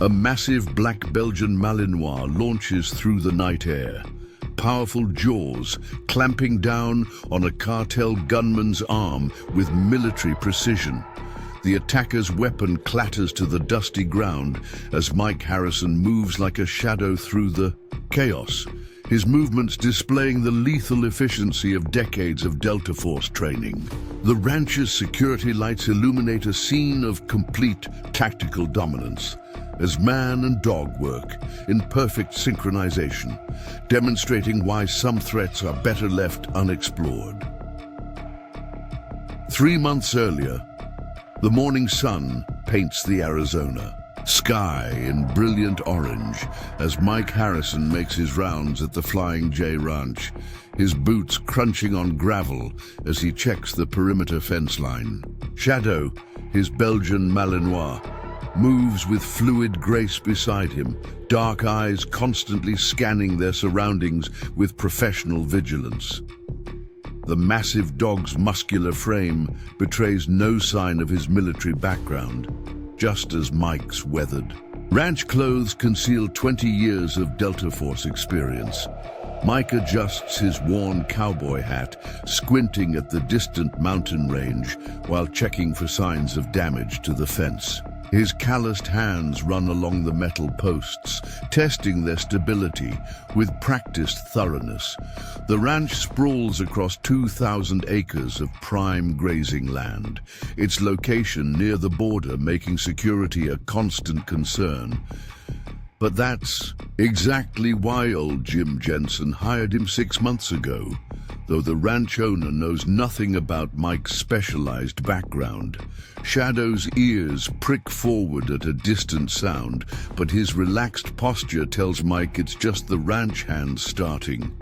A massive black Belgian Malinois launches through the night air, powerful jaws clamping down on a cartel gunman's arm with military precision. The attacker's weapon clatters to the dusty ground as Mike Harrison moves like a shadow through the chaos, his movements displaying the lethal efficiency of decades of Delta Force training. The ranch's security lights illuminate a scene of complete tactical dominance, as man and dog work in perfect synchronization, demonstrating why some threats are better left unexplored. 3 months earlier, the morning sun paints the Arizona sky in brilliant orange as Mike Harrison makes his rounds at the Flying J Ranch, his boots crunching on gravel as he checks the perimeter fence line. Shadow, his Belgian Malinois, moves with fluid grace beside him, dark eyes constantly scanning their surroundings with professional vigilance. The massive dog's muscular frame betrays no sign of his military background, just as Mike's weathered. Ranch clothes conceal 20 years of Delta Force experience. Mike adjusts his worn cowboy hat, squinting at the distant mountain range while checking for signs of damage to the fence. His calloused hands run along the metal posts, testing their stability with practiced thoroughness. The ranch sprawls across 2,000 acres of prime grazing land, its location near the border making security a constant concern. But that's exactly why old Jim Jensen hired him 6 months ago, though the ranch owner knows nothing about Mike's specialized background. Shadow's ears prick forward at a distant sound, but his relaxed posture tells Mike it's just the ranch hands starting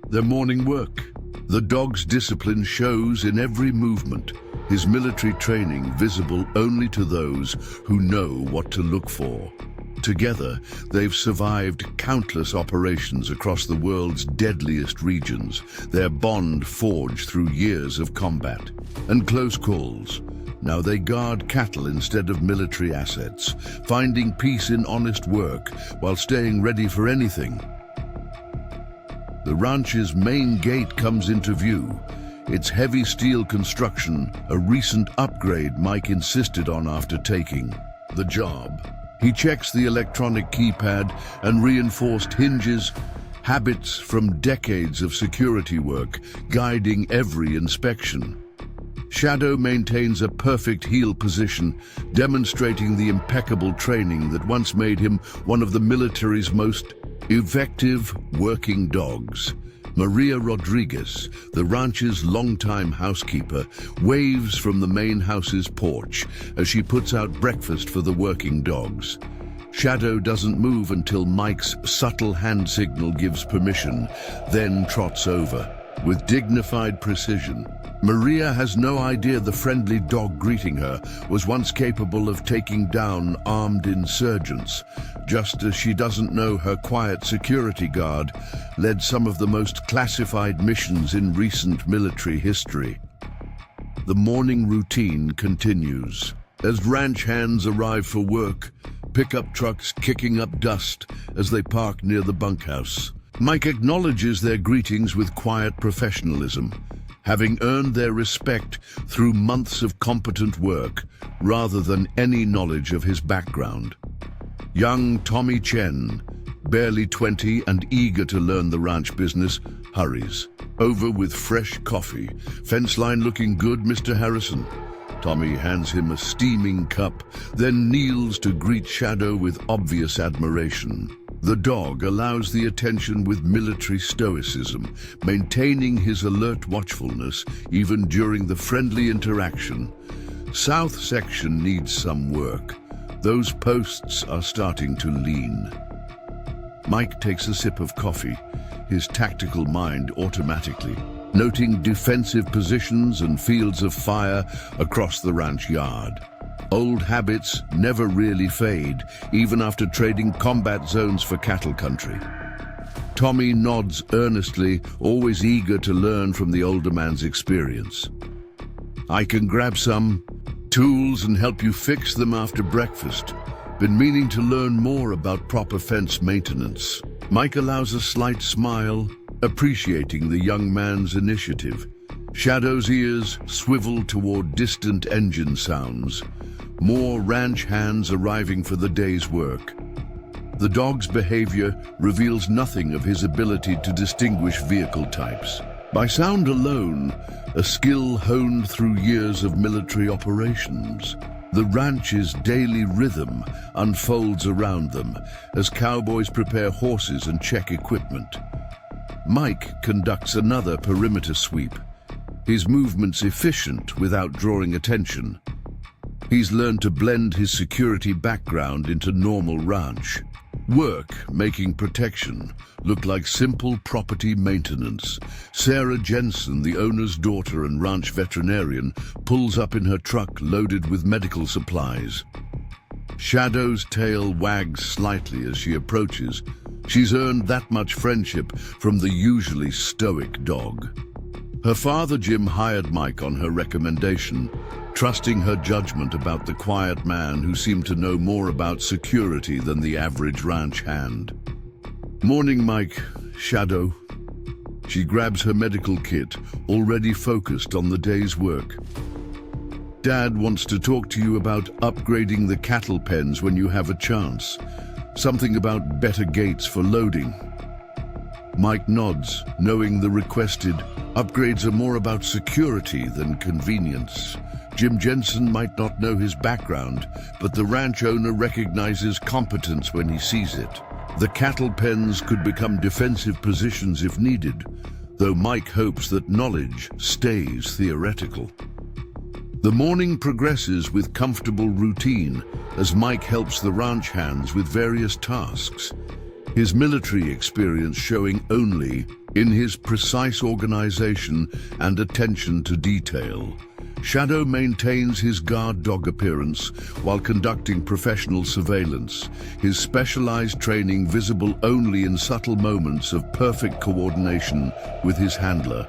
their morning work. The dog's discipline shows in every movement, his military training visible only to those who know what to look for. Together, they've survived countless operations across the world's deadliest regions, their bond forged through years of combat and close calls. Now they guard cattle instead of military assets, finding peace in honest work while staying ready for anything. The ranch's main gate comes into view, its heavy steel construction, a recent upgrade Mike insisted on after taking the job. He checks the electronic keypad and reinforced hinges, habits from decades of security work, guiding every inspection. Shadow maintains a perfect heel position, demonstrating the impeccable training that once made him one of the military's most effective working dogs. Maria Rodriguez, the ranch's longtime housekeeper, waves from the main house's porch as she puts out breakfast for the working dogs. Shadow doesn't move until Mike's subtle hand signal gives permission, then trots over. With dignified precision, Maria has no idea the friendly dog greeting her was once capable of taking down armed insurgents, just as she doesn't know her quiet security guard led some of the most classified missions in recent military history. The morning routine continues. As ranch hands arrive for work, pickup trucks kicking up dust as they park near the bunkhouse. Mike acknowledges their greetings with quiet professionalism, having earned their respect through months of competent work rather than any knowledge of his background. Young Tommy Chen, barely 20 and eager to learn the ranch business, hurries over with fresh coffee. "Fence line looking good, Mr. Harrison." Tommy hands him a steaming cup, then kneels to greet Shadow with obvious admiration. The dog allows the attention with military stoicism, maintaining his alert watchfulness even during the friendly interaction. South section needs some work. Those posts are starting to lean. Mike takes a sip of coffee, his tactical mind automatically noting defensive positions and fields of fire across the ranch yard. Old habits never really fade, even after trading combat zones for cattle country. Tommy nods earnestly, always eager to learn from the older man's experience. "I can grab some tools and help you fix them after breakfast." Been meaning to learn more about proper fence maintenance. Mike allows a slight smile, appreciating the young man's initiative. Shadow's ears swivel toward distant engine sounds. More ranch hands arriving for the day's work. The dog's behavior reveals nothing of his ability to distinguish vehicle types. By sound alone, a skill honed through years of military operations. The ranch's daily rhythm unfolds around them as cowboys prepare horses and check equipment. Mike conducts another perimeter sweep, his movements efficient without drawing attention. He's learned to blend his security background into normal ranch work, making protection look like simple property maintenance. Sarah Jensen, the owner's daughter and ranch veterinarian, pulls up in her truck loaded with medical supplies. Shadow's tail wags slightly as she approaches. She's earned that much friendship from the usually stoic dog. Her father, Jim, hired Mike on her recommendation, trusting her judgment about the quiet man who seemed to know more about security than the average ranch hand. Morning, Mike. Shadow. She grabs her medical kit, already focused on the day's work. Dad wants to talk to you about upgrading the cattle pens when you have a chance. Something about better gates for loading. Mike nods, knowing the requested upgrades are more about security than convenience. Jim Jensen might not know his background, but the ranch owner recognizes competence when he sees it. The cattle pens could become defensive positions if needed, though Mike hopes that knowledge stays theoretical. The morning progresses with comfortable routine as Mike helps the ranch hands with various tasks, his military experience showing only in his precise organization and attention to detail. Shadow maintains his guard dog appearance while conducting professional surveillance, his specialized training visible only in subtle moments of perfect coordination with his handler.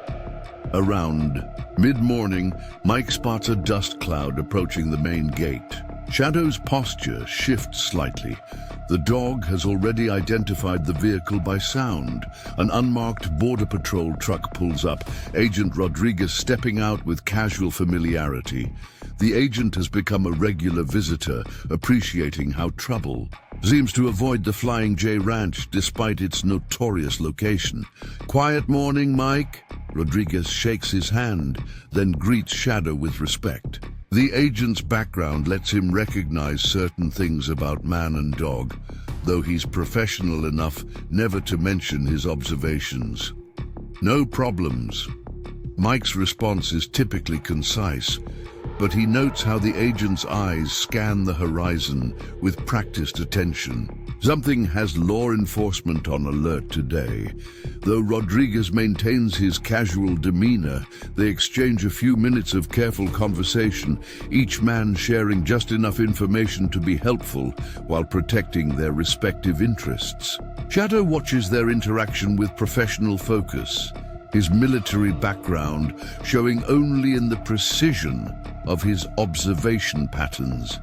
Around mid-morning, Mike spots a dust cloud approaching the main gate. Shadow's posture shifts slightly. The dog has already identified the vehicle by sound. An unmarked Border Patrol truck pulls up, Agent Rodriguez stepping out with casual familiarity. The agent has become a regular visitor, appreciating how trouble seems to avoid the Flying J Ranch despite its notorious location. Quiet morning, Mike. Rodriguez shakes his hand, then greets Shadow with respect. The agent's background lets him recognize certain things about man and dog, though he's professional enough never to mention his observations. No problems. Mike's response is typically concise, but he notes how the agent's eyes scan the horizon with practiced attention. Something has law enforcement on alert today. Though Rodriguez maintains his casual demeanor, they exchange a few minutes of careful conversation, each man sharing just enough information to be helpful while protecting their respective interests. Shadow watches their interaction with professional focus, his military background showing only in the precision of his observation patterns.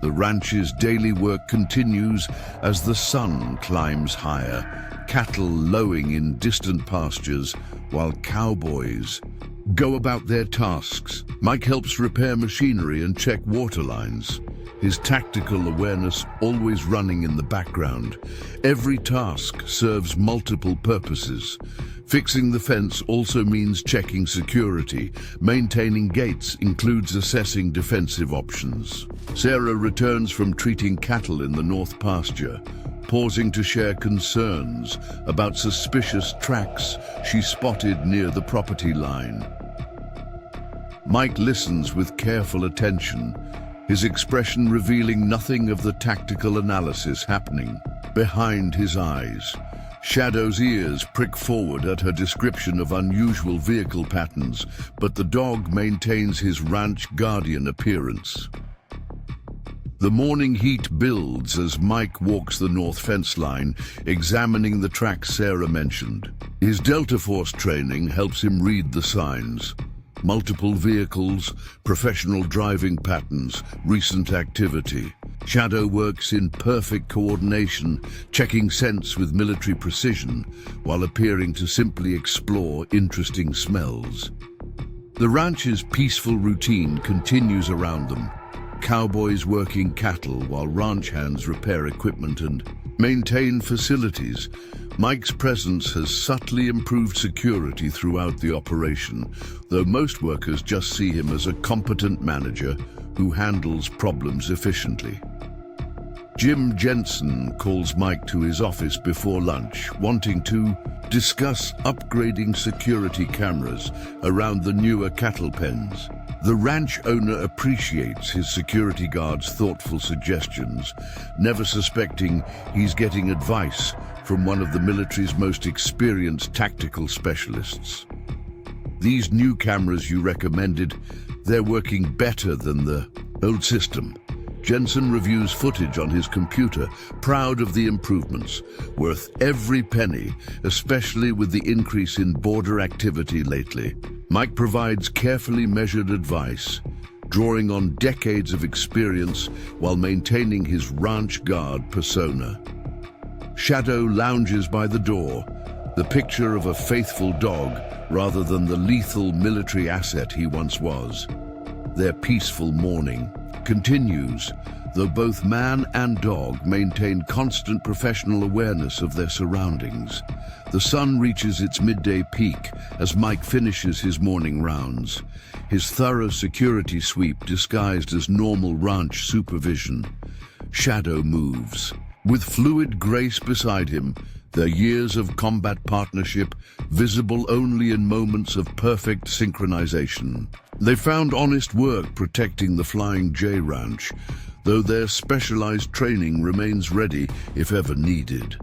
The ranch's daily work continues as the sun climbs higher, cattle lowing in distant pastures while cowboys go about their tasks. Mike helps repair machinery and check water lines, his tactical awareness always running in the background. Every task serves multiple purposes. Fixing the fence also means checking security. Maintaining gates includes assessing defensive options. Sarah returns from treating cattle in the north pasture, pausing to share concerns about suspicious tracks she spotted near the property line. Mike listens with careful attention, his expression revealing nothing of the tactical analysis happening behind his eyes. Shadow's ears prick forward at her description of unusual vehicle patterns, but the dog maintains his ranch guardian appearance. The morning heat builds as Mike walks the north fence line, examining the tracks Sarah mentioned. His Delta Force training helps him read the signs. Multiple vehicles, professional driving patterns, recent activity. Shadow works in perfect coordination, checking scents with military precision, while appearing to simply explore interesting smells. The ranch's peaceful routine continues around them. Cowboys working cattle while ranch hands repair equipment and maintain facilities. Mike's presence has subtly improved security throughout the operation, though most workers just see him as a competent manager who handles problems efficiently. Jim Jensen calls Mike to his office before lunch, wanting to discuss upgrading security cameras around the newer cattle pens. The ranch owner appreciates his security guard's thoughtful suggestions, never suspecting he's getting advice from one of the military's most experienced tactical specialists. These new cameras you recommended, they're working better than the old system. Jensen reviews footage on his computer, proud of the improvements, worth every penny, especially with the increase in border activity lately. Mike provides carefully measured advice, drawing on decades of experience while maintaining his ranch guard persona. Shadow lounges by the door, the picture of a faithful dog rather than the lethal military asset he once was. Their peaceful morning continues, though both man and dog maintain constant professional awareness of their surroundings. The sun reaches its midday peak as Mike finishes his morning rounds, his thorough security sweep disguised as normal ranch supervision. Shadow moves. With fluid grace beside him, their years of combat partnership visible only in moments of perfect synchronization. They found honest work protecting the Flying J Ranch, though their specialized training remains ready if ever needed.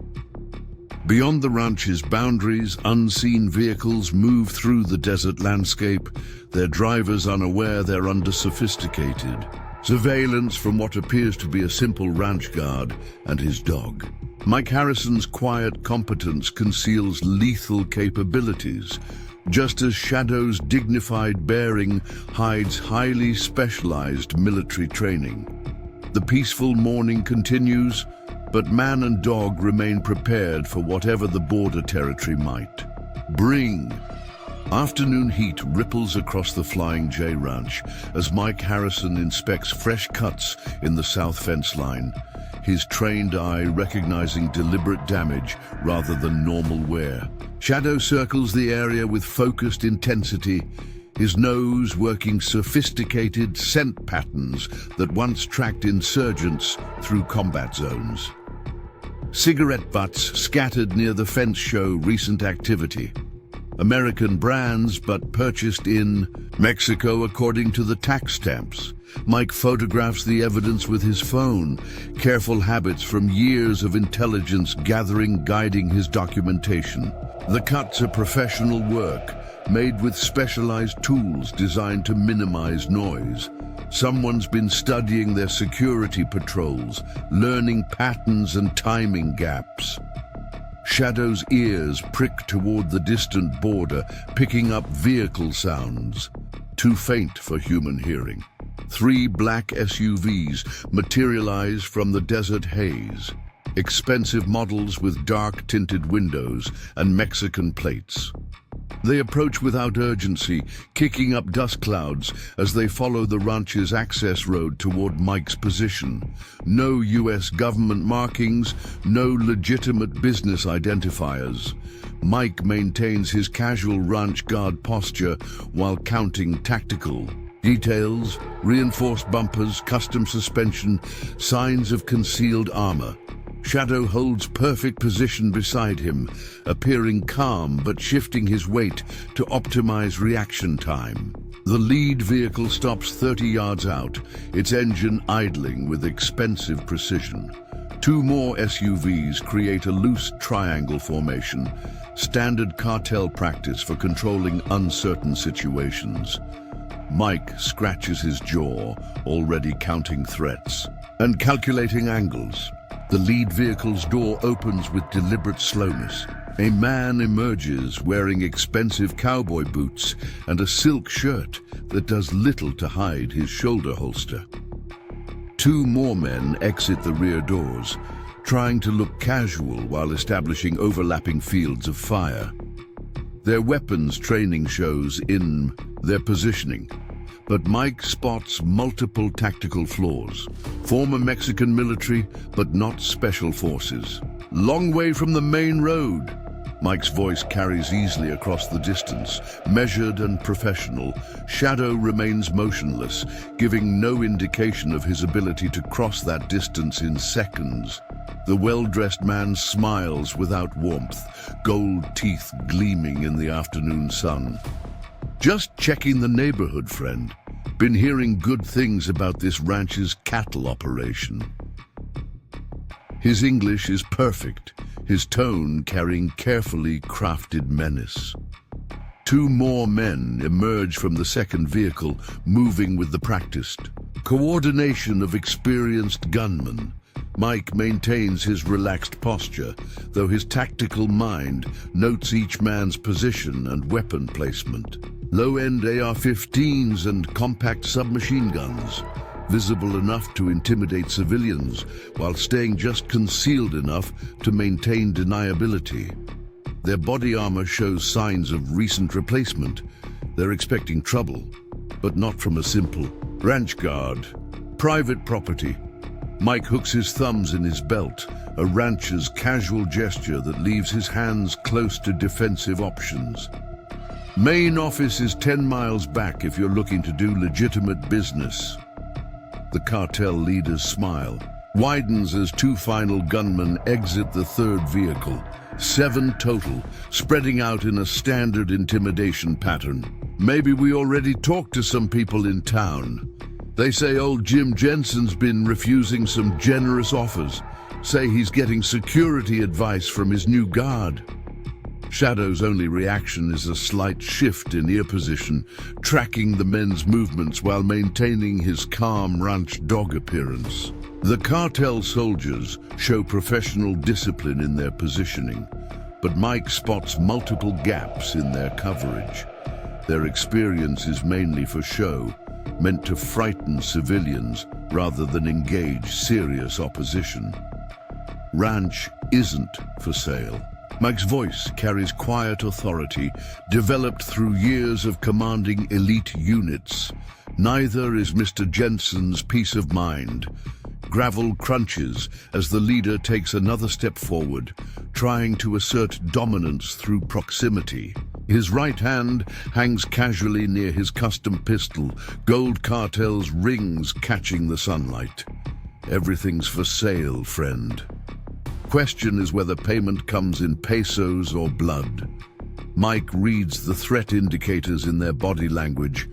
Beyond the ranch's boundaries, unseen vehicles move through the desert landscape, their drivers unaware they're under sophisticated surveillance from what appears to be a simple ranch guard and his dog. Mike Harrison's quiet competence conceals lethal capabilities, just as Shadow's dignified bearing hides highly specialized military training. The peaceful morning continues, but man and dog remain prepared for whatever the border territory might bring. Afternoon heat ripples across the Flying J Ranch as Mike Harrison inspects fresh cuts in the south fence line, his trained eye recognizing deliberate damage rather than normal wear. Shadow circles the area with focused intensity, his nose working sophisticated scent patterns that once tracked insurgents through combat zones. Cigarette butts scattered near the fence show recent activity. American brands, but purchased in Mexico according to the tax stamps. Mike photographs the evidence with his phone, careful habits from years of intelligence gathering guiding his documentation. The cuts are professional work, made with specialized tools designed to minimize noise. Someone's been studying their security patrols, learning patterns and timing gaps. Shadow's ears prick toward the distant border, picking up vehicle sounds, too faint for human hearing. 3 black SUVs materialize from the desert haze, expensive models with dark-tinted windows and Mexican plates. They approach without urgency, kicking up dust clouds as they follow the ranch's access road toward Mike's position. No U.S. government markings, no legitimate business identifiers. Mike maintains his casual ranch guard posture while counting tactical details, reinforced bumpers, custom suspension, signs of concealed armor. Shadow holds perfect position beside him, appearing calm but shifting his weight to optimize reaction time. The lead vehicle stops 30 yards out, its engine idling with expensive precision. 2 more SUVs create a loose triangle formation, standard cartel practice for controlling uncertain situations. Mike scratches his jaw, already counting threats and calculating angles. The lead vehicle's door opens with deliberate slowness. A man emerges wearing expensive cowboy boots and a silk shirt that does little to hide his shoulder holster. Two more men exit the rear doors, trying to look casual while establishing overlapping fields of fire. Their weapons training shows in their positioning, but Mike spots multiple tactical flaws. Former Mexican military, but not special forces. Long way from the main road. Mike's voice carries easily across the distance, measured and professional. Shadow remains motionless, giving no indication of his ability to cross that distance in seconds. The well-dressed man smiles without warmth, gold teeth gleaming in the afternoon sun. Just checking the neighborhood, friend. Been hearing good things about this ranch's cattle operation. His English is perfect, his tone carrying carefully crafted menace. Two more men emerge from the second vehicle, moving with the practiced coordination of experienced gunmen. Mike maintains his relaxed posture, though his tactical mind notes each man's position and weapon placement. Low-end AR-15s and compact submachine guns, visible enough to intimidate civilians while staying just concealed enough to maintain deniability. Their body armor shows signs of recent replacement. They're expecting trouble, but not from a simple ranch guard. Private property. Mike hooks his thumbs in his belt, a rancher's casual gesture that leaves his hands close to defensive options. Main office is 10 miles back if you're looking to do legitimate business. The cartel leader's smile widens as two final gunmen exit the third vehicle. 7 total, spreading out in a standard intimidation pattern. Maybe we already talked to some people in town. They say old Jim Jensen's been refusing some generous offers. Say he's getting security advice from his new guard. Shadow's only reaction is a slight shift in ear position, tracking the men's movements while maintaining his calm ranch dog appearance. The cartel soldiers show professional discipline in their positioning, but Mike spots multiple gaps in their coverage. Their experience is mainly for show, meant to frighten civilians rather than engage serious opposition. Ranch isn't for sale. Mike's voice carries quiet authority, developed through years of commanding elite units. Neither is Mr. Jensen's peace of mind. Gravel crunches as the leader takes another step forward, trying to assert dominance through proximity. His right hand hangs casually near his custom pistol, gold cartel's rings catching the sunlight. Everything's for sale, friend. Question is whether payment comes in pesos or blood. Mike reads the threat indicators in their body language,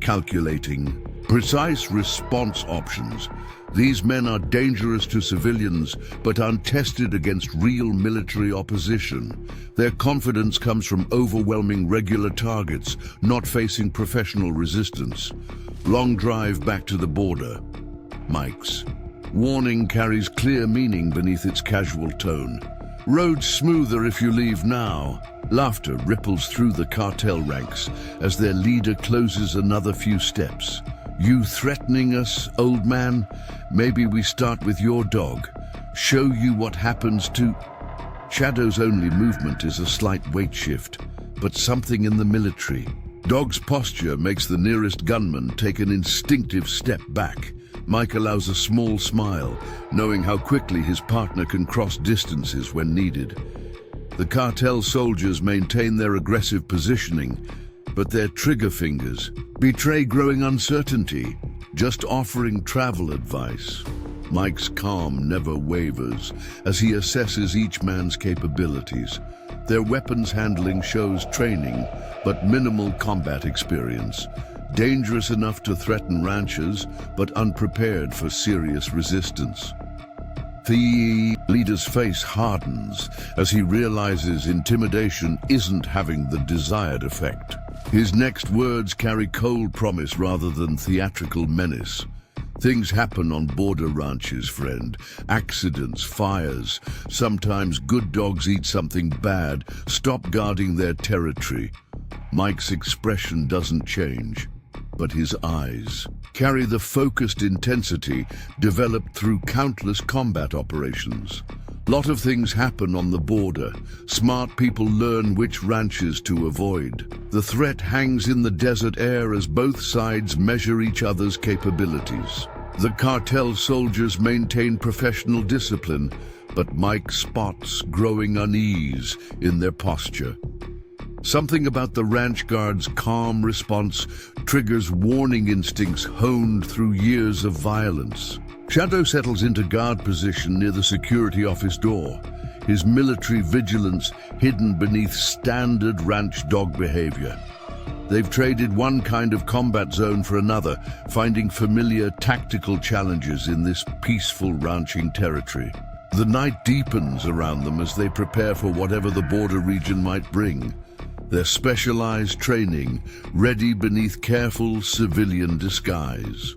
calculating precise response options. These men are dangerous to civilians, but untested against real military opposition. Their confidence comes from overwhelming regular targets, not facing professional resistance. Long drive back to the border. Mike's warning carries clear meaning beneath its casual tone. Road smoother if you leave now. Laughter ripples through the cartel ranks as their leader closes another few steps. You threatening us, old man? Maybe we start with your dog. Show you what happens to... Shadow's only movement is a slight weight shift, but something in the military. Dog's posture makes the nearest gunman take an instinctive step back. Mike allows a small smile, knowing how quickly his partner can cross distances when needed. The cartel soldiers maintain their aggressive positioning, but their trigger fingers betray growing uncertainty, just offering travel advice. Mike's calm never wavers as he assesses each man's capabilities. Their weapons handling shows training, but minimal combat experience. Dangerous enough to threaten ranchers, but unprepared for serious resistance. The leader's face hardens as he realizes intimidation isn't having the desired effect. His next words carry cold promise rather than theatrical menace. Things happen on border ranches, friend. Accidents, fires. Sometimes good dogs eat something bad. Stop guarding their territory. Mike's expression doesn't change. but his eyes carry the focused intensity developed through countless combat operations. Lot of things happen on the border. Smart people learn which ranches to avoid. The threat hangs in the desert air as both sides measure each other's capabilities. The cartel soldiers maintain professional discipline, but Mike spots growing unease in their posture. Something about the ranch guard's calm response triggers warning instincts honed through years of violence. Shadow settles into guard position near the security office door, his military vigilance hidden beneath standard ranch dog behavior. They've traded one kind of combat zone for another, finding familiar tactical challenges in this peaceful ranching territory. The night deepens around them as they prepare for whatever the border region might bring. Their specialized training ready beneath careful civilian disguise.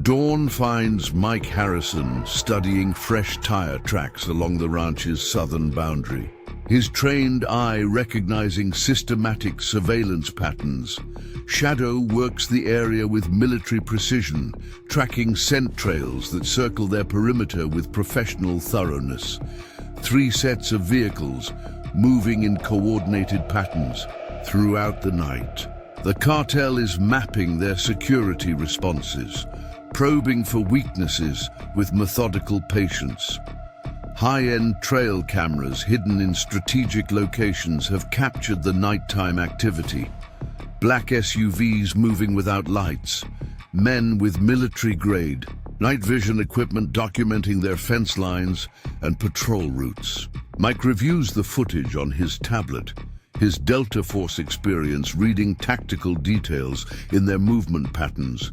Dawn finds Mike Harrison studying fresh tire tracks along the ranch's southern boundary, his trained eye recognizing systematic surveillance patterns. Shadow works the area with military precision, tracking scent trails that circle their perimeter with professional thoroughness. 3 sets of vehicles moving in coordinated patterns throughout the night. The cartel is mapping their security responses, probing for weaknesses with methodical patience. High-end trail cameras hidden in strategic locations have captured the nighttime activity. Black SUVs moving without lights, men with military-grade night vision equipment documenting their fence lines and patrol routes. Mike reviews the footage on his tablet, his Delta Force experience reading tactical details in their movement patterns.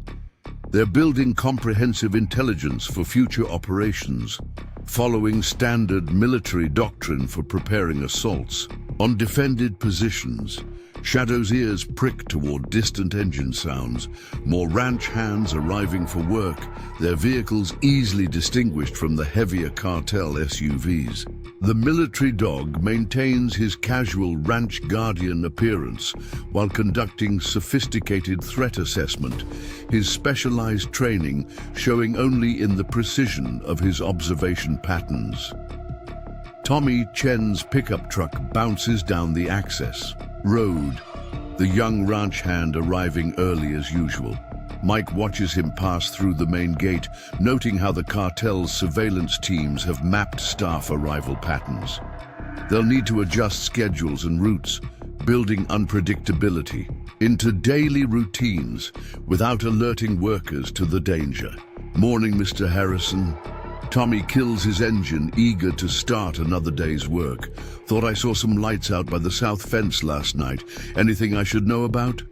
They're building comprehensive intelligence for future operations, following standard military doctrine for preparing assaults. On defended positions, Shadow's ears prick toward distant engine sounds, more ranch hands arriving for work, their vehicles easily distinguished from the heavier cartel SUVs. The military dog maintains his casual ranch guardian appearance while conducting sophisticated threat assessment, his specialized training showing only in the precision of his observation patterns. Tommy Chen's pickup truck bounces down the access road, the young ranch hand arriving early as usual. Mike watches him pass through the main gate, noting how the cartel's surveillance teams have mapped staff arrival patterns. They'll need to adjust schedules and routes, building unpredictability into daily routines without alerting workers to the danger. Morning, Mr. Harrison. Tommy kills his engine, eager to start another day's work. Thought I saw some lights out by the south fence last night. Anything I should know about?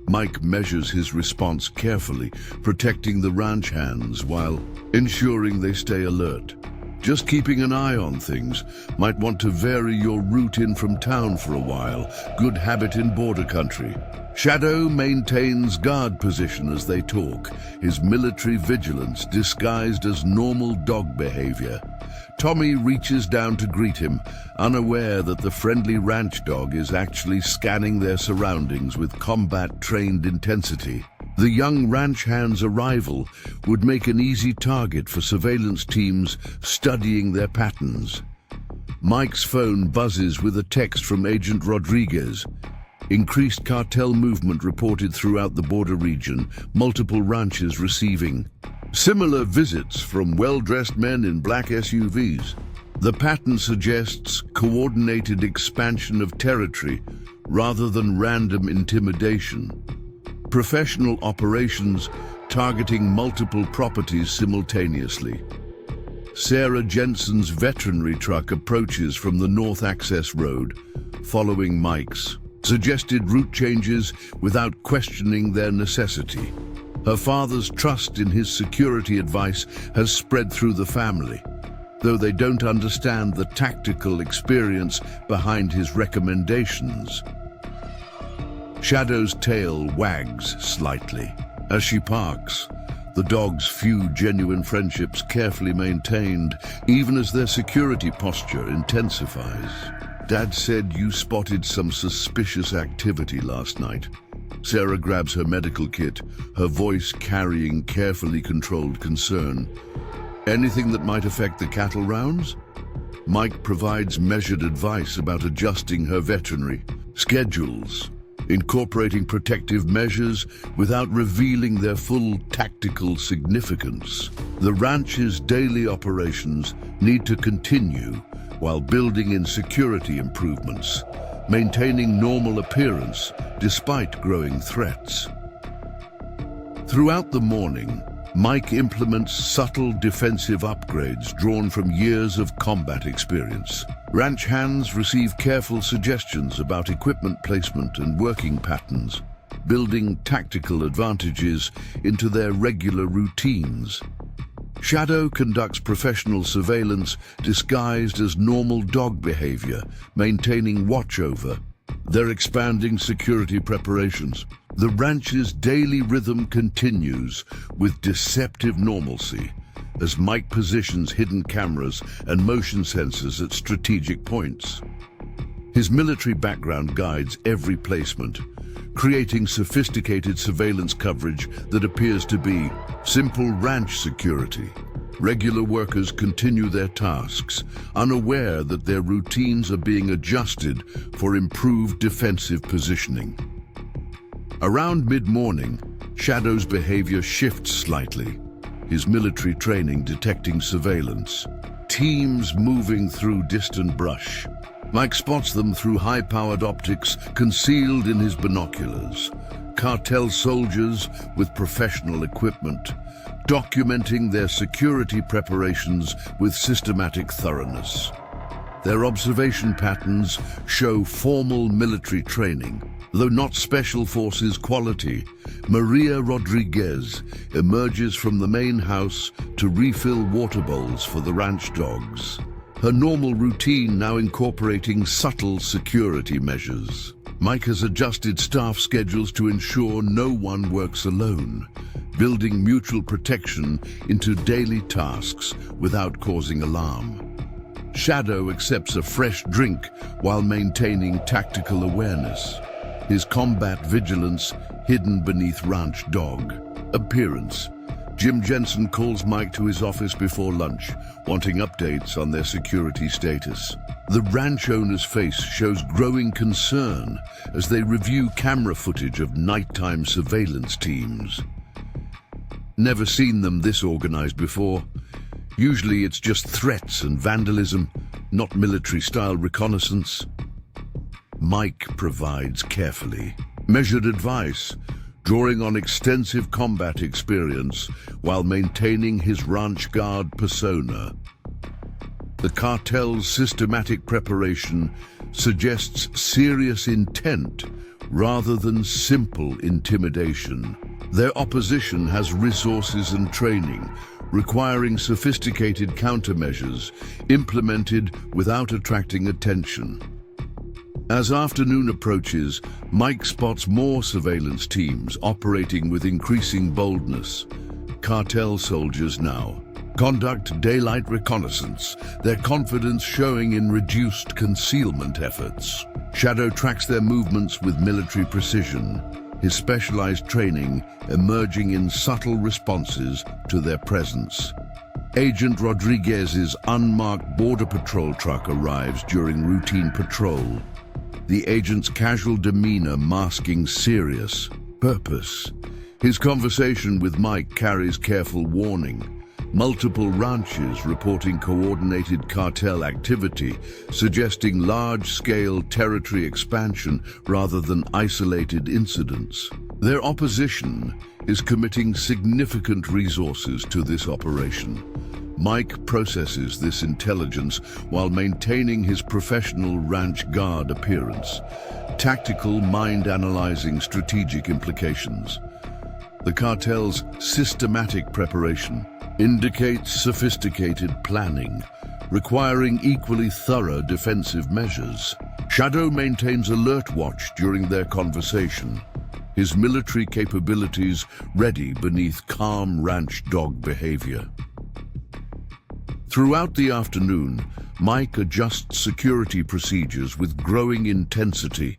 Mike measures his response carefully, protecting the ranch hands while ensuring they stay alert. Just keeping an eye on things. Might want to vary your route in from town for a while. Good habit in border country. Shadow maintains guard position as they talk, his military vigilance disguised as normal dog behavior. Tommy reaches down to greet him, unaware that the friendly ranch dog is actually scanning their surroundings with combat-trained intensity. The young ranch hand's arrival would make an easy target for surveillance teams studying their patterns. Mike's phone buzzes with a text from Agent Rodriguez. Increased cartel movement reported throughout the border region, multiple ranches receiving similar visits from well-dressed men in black SUVs. The pattern suggests coordinated expansion of territory rather than random intimidation. Professional operations targeting multiple properties simultaneously. Sarah Jensen's veterinary truck approaches from the North Access Road, following Mike's. Suggested route changes without questioning their necessity. Her father's trust in his security advice has spread through the family, though they don't understand the tactical experience behind his recommendations. Shadow's tail wags slightly as she parks, the dog's few genuine friendships carefully maintained, even as their security posture intensifies. Dad said you spotted some suspicious activity last night. Sarah grabs her medical kit, her voice carrying carefully controlled concern. Anything that might affect the cattle rounds? Mike provides measured advice about adjusting her veterinary schedules, incorporating protective measures without revealing their full tactical significance. The ranch's daily operations need to continue while building in security improvements, maintaining normal appearance despite growing threats. Throughout the morning, Mike implements subtle defensive upgrades drawn from years of combat experience. Ranch hands receive careful suggestions about equipment placement and working patterns, building tactical advantages into their regular routines. Shadow conducts professional surveillance disguised as normal dog behavior, maintaining watch over their expanding security preparations. The ranch's daily rhythm continues with deceptive normalcy as Mike positions hidden cameras and motion sensors at strategic points. His military background guides every placement, creating sophisticated surveillance coverage that appears to be simple ranch security. Regular workers continue their tasks, unaware that their routines are being adjusted for improved defensive positioning. Around mid-morning, Shadow's behavior shifts slightly, his military training detecting surveillance. Teams moving through distant brush. Mike spots them through high-powered optics concealed in his binoculars. Cartel soldiers with professional equipment, documenting their security preparations with systematic thoroughness. Their observation patterns show formal military training. Though not special forces quality, Maria Rodriguez emerges from the main house to refill water bowls for the ranch dogs. Her normal routine now incorporating subtle security measures. Mike has adjusted staff schedules to ensure no one works alone, building mutual protection into daily tasks without causing alarm. Shadow accepts a fresh drink while maintaining tactical awareness, his combat vigilance hidden beneath ranch dog appearance. Jim Jensen calls Mike to his office before lunch, wanting updates on their security status. The ranch owner's face shows growing concern as they review camera footage of nighttime surveillance teams. Never seen them this organized before. Usually it's just threats and vandalism, not military-style reconnaissance. Mike provides carefully measured advice, drawing on extensive combat experience while maintaining his ranch guard persona. The cartel's systematic preparation suggests serious intent rather than simple intimidation. Their opposition has resources and training, requiring sophisticated countermeasures implemented without attracting attention. As afternoon approaches, Mike spots more surveillance teams operating with increasing boldness. Cartel soldiers now conduct daylight reconnaissance, their confidence showing in reduced concealment efforts. Shadow tracks their movements with military precision, his specialized training emerging in subtle responses to their presence. Agent Rodriguez's unmarked border patrol truck arrives during routine patrol, the agent's casual demeanor masking serious purpose. His conversation with Mike carries careful warning. Multiple ranches reporting coordinated cartel activity, suggesting large-scale territory expansion rather than isolated incidents. Their opposition is committing significant resources to this operation. Mike processes this intelligence while maintaining his professional ranch guard appearance, tactical mind analyzing strategic implications. The cartel's systematic preparation indicates sophisticated planning, requiring equally thorough defensive measures. Shadow maintains alert watch during their conversation, his military capabilities ready beneath calm ranch dog behavior. Throughout the afternoon, Mike adjusts security procedures with growing intensity,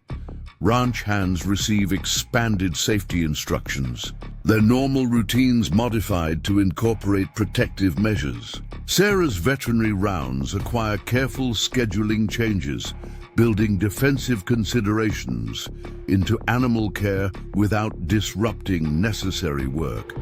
ranch hands receive expanded safety instructions, their normal routines modified to incorporate protective measures. Sarah's veterinary rounds acquire careful scheduling changes, building defensive considerations into animal care without disrupting necessary work.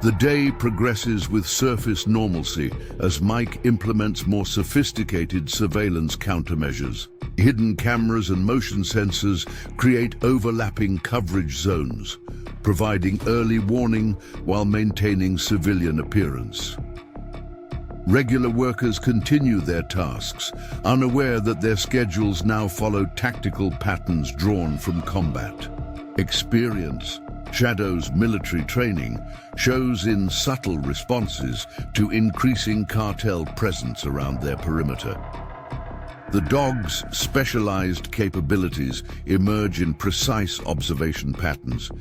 The day progresses with surface normalcy as Mike implements more sophisticated surveillance countermeasures. Hidden cameras and motion sensors create overlapping coverage zones, providing early warning while maintaining civilian appearance. Regular workers continue their tasks, unaware that their schedules now follow tactical patterns drawn from combat. Experience, Shadow's military training, shows in subtle responses to increasing cartel presence around their perimeter. The dog's specialized capabilities emerge in precise observation patterns,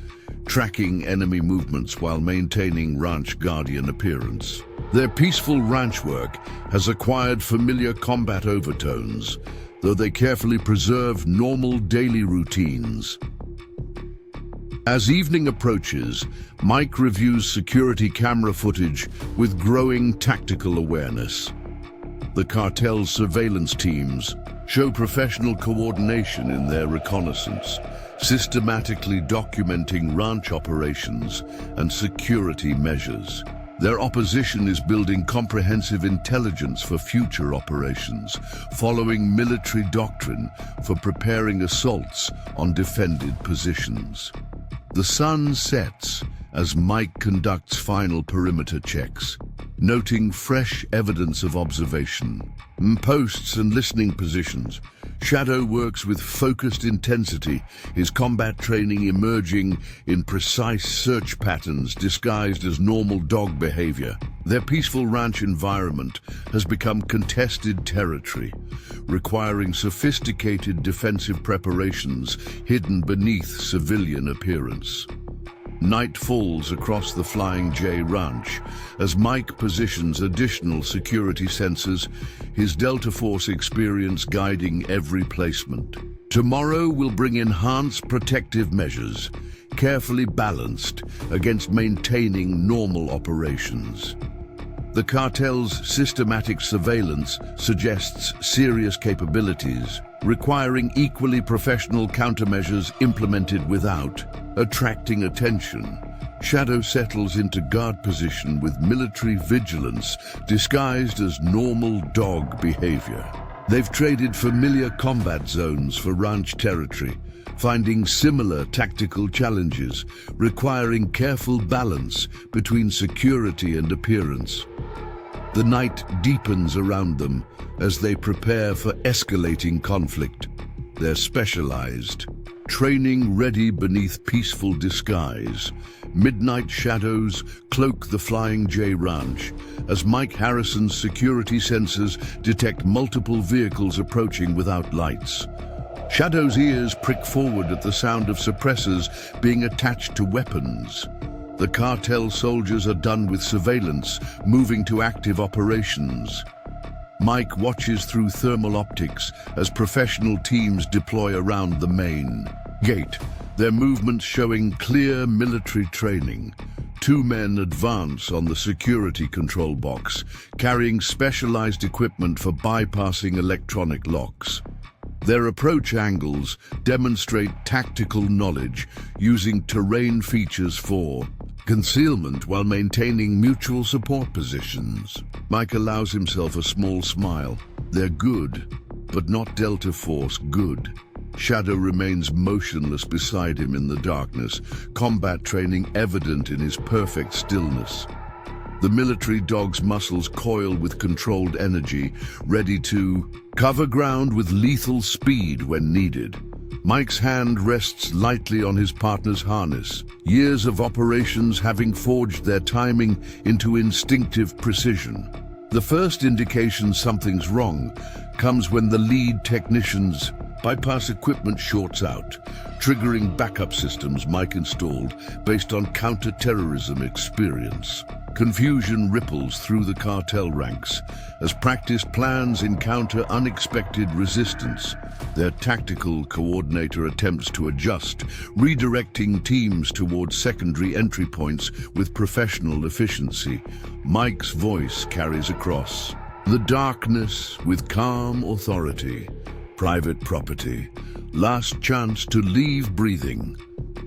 tracking enemy movements while maintaining ranch guardian appearance. Their peaceful ranch work has acquired familiar combat overtones, though they carefully preserve normal daily routines. As evening approaches, Mike reviews security camera footage with growing tactical awareness. The cartel's surveillance teams show professional coordination in their reconnaissance, systematically documenting ranch operations and security measures. Their opposition is building comprehensive intelligence for future operations, following military doctrine for preparing assaults on defended positions. The sun sets as Mike conducts final perimeter checks, noting fresh evidence of observation. Posts and listening positions. Shadow works with focused intensity, his combat training emerging in precise search patterns disguised as normal dog behavior. Their peaceful ranch environment has become contested territory, requiring sophisticated defensive preparations hidden beneath civilian appearance. Night falls across the Flying J Ranch as Mike positions additional security sensors, his Delta Force experience guiding every placement. Tomorrow will bring enhanced protective measures, carefully balanced against maintaining normal operations. The cartel's systematic surveillance suggests serious capabilities, requiring equally professional countermeasures implemented without attracting attention. Shadow settles into guard position with military vigilance disguised as normal dog behavior. They've traded familiar combat zones for ranch territory, finding similar tactical challenges, requiring careful balance between security and appearance. The night deepens around them as they prepare for escalating conflict. They're specialized, training ready beneath peaceful disguise. Midnight shadows cloak the Flying J Ranch as Mike Harrison's security sensors detect multiple vehicles approaching without lights. Shadow's ears prick forward at the sound of suppressors being attached to weapons. The cartel soldiers are done with surveillance, moving to active operations. Mike watches through thermal optics as professional teams deploy around the main gate, their movements showing clear military training. Two men advance on the security control box, carrying specialized equipment for bypassing electronic locks. Their approach angles demonstrate tactical knowledge, using terrain features for concealment while maintaining mutual support positions. Mike allows himself a small smile. They're good, but not Delta Force good. Shadow remains motionless beside him in the darkness, combat training evident in his perfect stillness. The military dog's muscles coil with controlled energy, ready to cover ground with lethal speed when needed. Mike's hand rests lightly on his partner's harness, years of operations having forged their timing into instinctive precision. The first indication something's wrong comes when the lead technician's bypass equipment shorts out, triggering backup systems Mike installed based on counter-terrorism experience. Confusion ripples through the cartel ranks as practiced plans encounter unexpected resistance. Their tactical coordinator attempts to adjust, redirecting teams towards secondary entry points with professional efficiency. Mike's voice carries across. The darkness with calm authority. Private property. Last chance to leave breathing.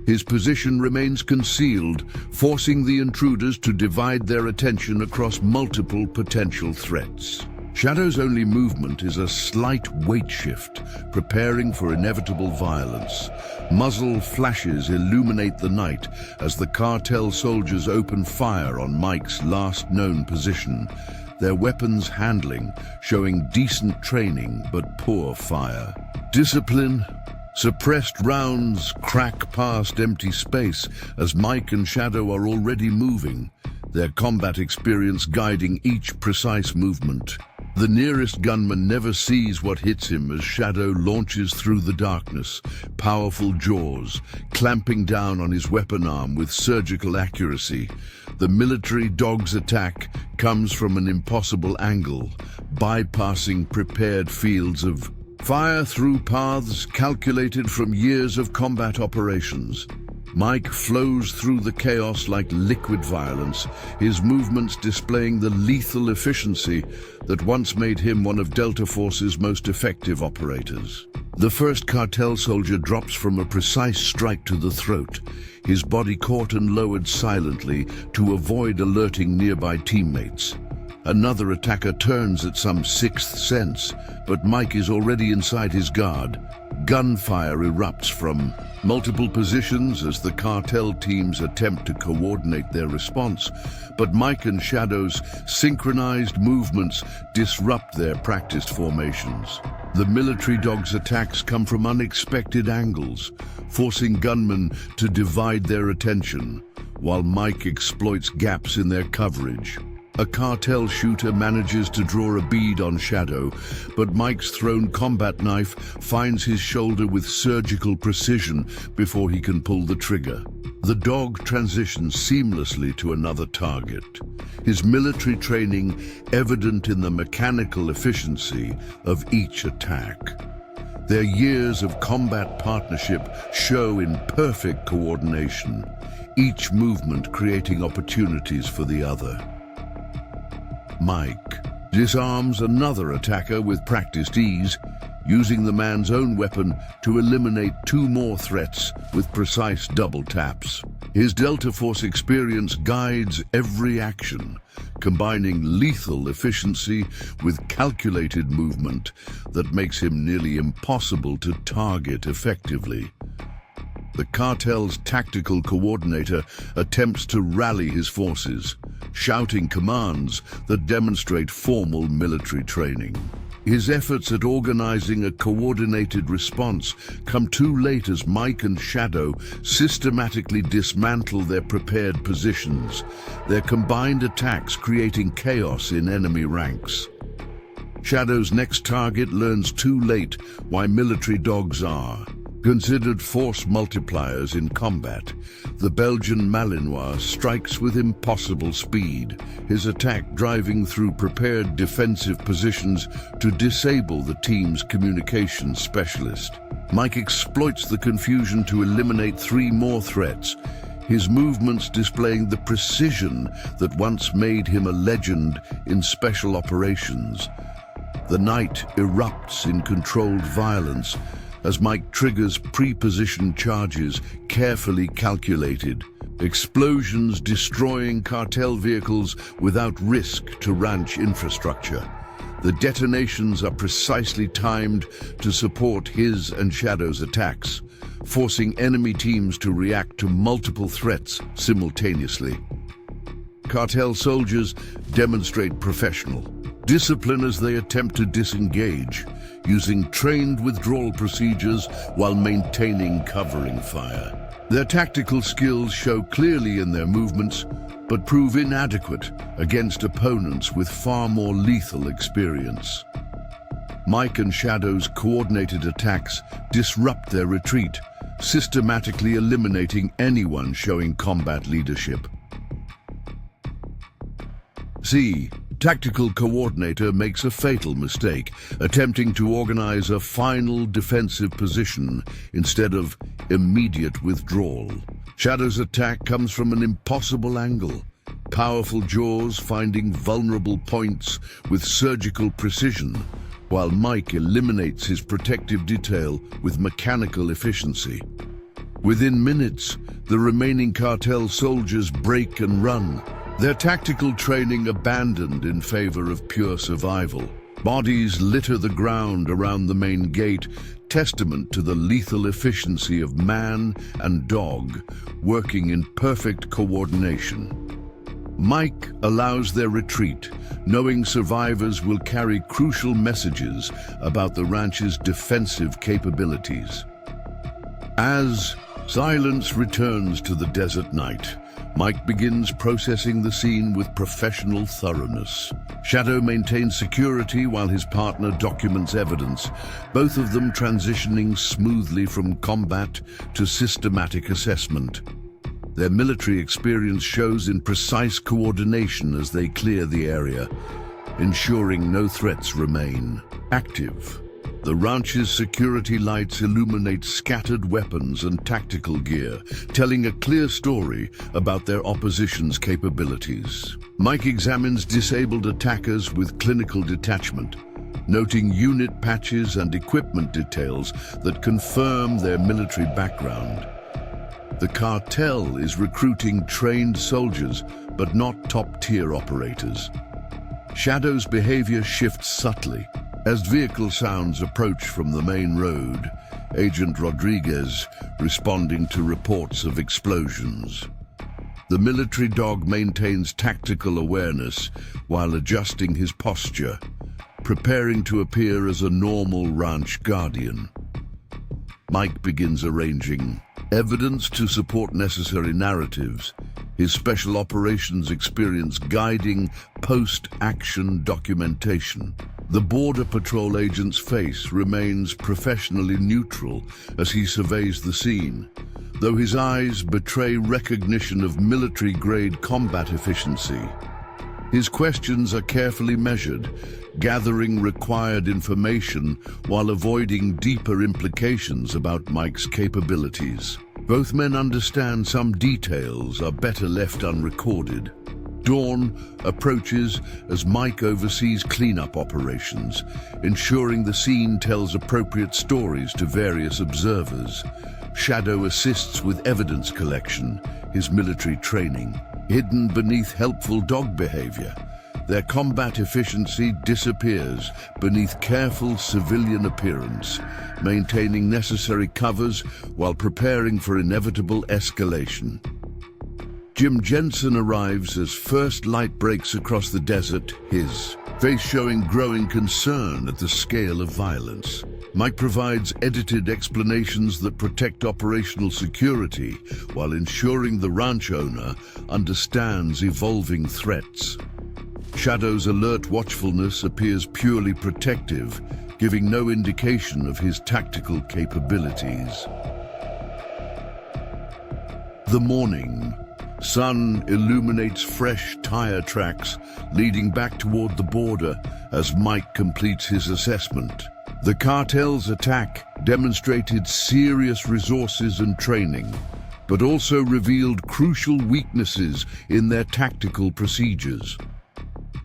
His position remains concealed, forcing the intruders to divide their attention across multiple potential threats. Shadow's only movement is a slight weight shift, preparing for inevitable violence. Muzzle flashes illuminate the night as the cartel soldiers open fire on Mike's last known position, their weapons handling showing decent training but poor fire. Discipline. Suppressed rounds crack past empty space as Mike and Shadow are already moving, their combat experience guiding each precise movement. The nearest gunman never sees what hits him as Shadow launches through the darkness, powerful jaws clamping down on his weapon arm with surgical accuracy. The military dog's attack comes from an impossible angle, bypassing prepared fields of fire through paths calculated from years of combat operations. Mike flows through the chaos like liquid violence, his movements displaying the lethal efficiency that once made him one of Delta Force's most effective operators. The first cartel soldier drops from a precise strike to the throat, his body caught and lowered silently to avoid alerting nearby teammates. Another attacker turns at some sixth sense, but Mike is already inside his guard. Gunfire erupts from multiple positions as the cartel teams attempt to coordinate their response, but Mike and Shadow's synchronized movements disrupt their practiced formations. The military dog's attacks come from unexpected angles, forcing gunmen to divide their attention, while Mike exploits gaps in their coverage. A cartel shooter manages to draw a bead on Shadow, but Mike's thrown combat knife finds his shoulder with surgical precision before he can pull the trigger. The dog transitions seamlessly to another target, his military training evident in the mechanical efficiency of each attack. Their years of combat partnership show in perfect coordination, each movement creating opportunities for the other. Mike disarms another attacker with practiced ease, using the man's own weapon to eliminate two more threats with precise double taps. His Delta Force experience guides every action, combining lethal efficiency with calculated movement that makes him nearly impossible to target effectively. The cartel's tactical coordinator attempts to rally his forces, shouting commands that demonstrate formal military training. His efforts at organizing a coordinated response come too late as Mike and Shadow systematically dismantle their prepared positions, their combined attacks creating chaos in enemy ranks. Shadow's next target learns too late why military dogs are considered force multipliers in combat. The Belgian Malinois strikes with impossible speed, his attack driving through prepared defensive positions to disable the team's communications specialist. Mike exploits the confusion to eliminate three more threats, his movements displaying the precision that once made him a legend in special operations. The night erupts in controlled violence as Mike triggers pre-positioned charges carefully calculated, explosions destroying cartel vehicles without risk to ranch infrastructure. The detonations are precisely timed to support his and Shadow's attacks, forcing enemy teams to react to multiple threats simultaneously. Cartel soldiers demonstrate professional discipline as they attempt to disengage, using trained withdrawal procedures while maintaining covering fire. Their tactical skills show clearly in their movements, but prove inadequate against opponents with far more lethal experience. Mike and Shadow's coordinated attacks disrupt their retreat, systematically eliminating anyone showing combat leadership. C. Tactical coordinator makes a fatal mistake, attempting to organize a final defensive position instead of immediate withdrawal. Shadow's attack comes from an impossible angle, powerful jaws finding vulnerable points with surgical precision, while Mike eliminates his protective detail with mechanical efficiency. Within minutes, the remaining Cartel soldiers break and run, their tactical training abandoned in favor of pure survival. Bodies litter the ground around the main gate, testament to the lethal efficiency of man and dog working in perfect coordination. Mike allows their retreat, knowing survivors will carry crucial messages about the ranch's defensive capabilities. As silence returns to the desert night, Mike begins processing the scene with professional thoroughness. Shadow maintains security while his partner documents evidence, both of them transitioning smoothly from combat to systematic assessment. Their military experience shows in precise coordination as they clear the area, ensuring no threats remain active. The ranch's security lights illuminate scattered weapons and tactical gear, telling a clear story about their opposition's capabilities. Mike examines disabled attackers with clinical detachment, noting unit patches and equipment details that confirm their military background. The Cartel is recruiting trained soldiers, but not top-tier operators. Shadow's behavior shifts subtly. As vehicle sounds approach from the main road, Agent Rodriguez responding to reports of explosions. The military dog maintains tactical awareness while adjusting his posture, preparing to appear as a normal ranch guardian. Mike begins arranging evidence to support necessary narratives, his special operations experience guiding post-action documentation. The Border Patrol agent's face remains professionally neutral as he surveys the scene, though his eyes betray recognition of military-grade combat efficiency. His questions are carefully measured, gathering required information while avoiding deeper implications about Mike's capabilities. Both men understand some details are better left unrecorded. Dawn approaches as Mike oversees cleanup operations, ensuring the scene tells appropriate stories to various observers. Shadow assists with evidence collection, his military training, hidden beneath helpful dog behavior. Their combat efficiency disappears beneath careful civilian appearance, maintaining necessary covers while preparing for inevitable escalation. Jim Jensen arrives as first light breaks across the desert, his face showing growing concern at the scale of violence. Mike provides edited explanations that protect operational security while ensuring the ranch owner understands evolving threats. Shadow's alert watchfulness appears purely protective, giving no indication of his tactical capabilities. The morning sun illuminates fresh tire tracks leading back toward the border as Mike completes his assessment. The Cartel's attack demonstrated serious resources and training, but also revealed crucial weaknesses in their tactical procedures.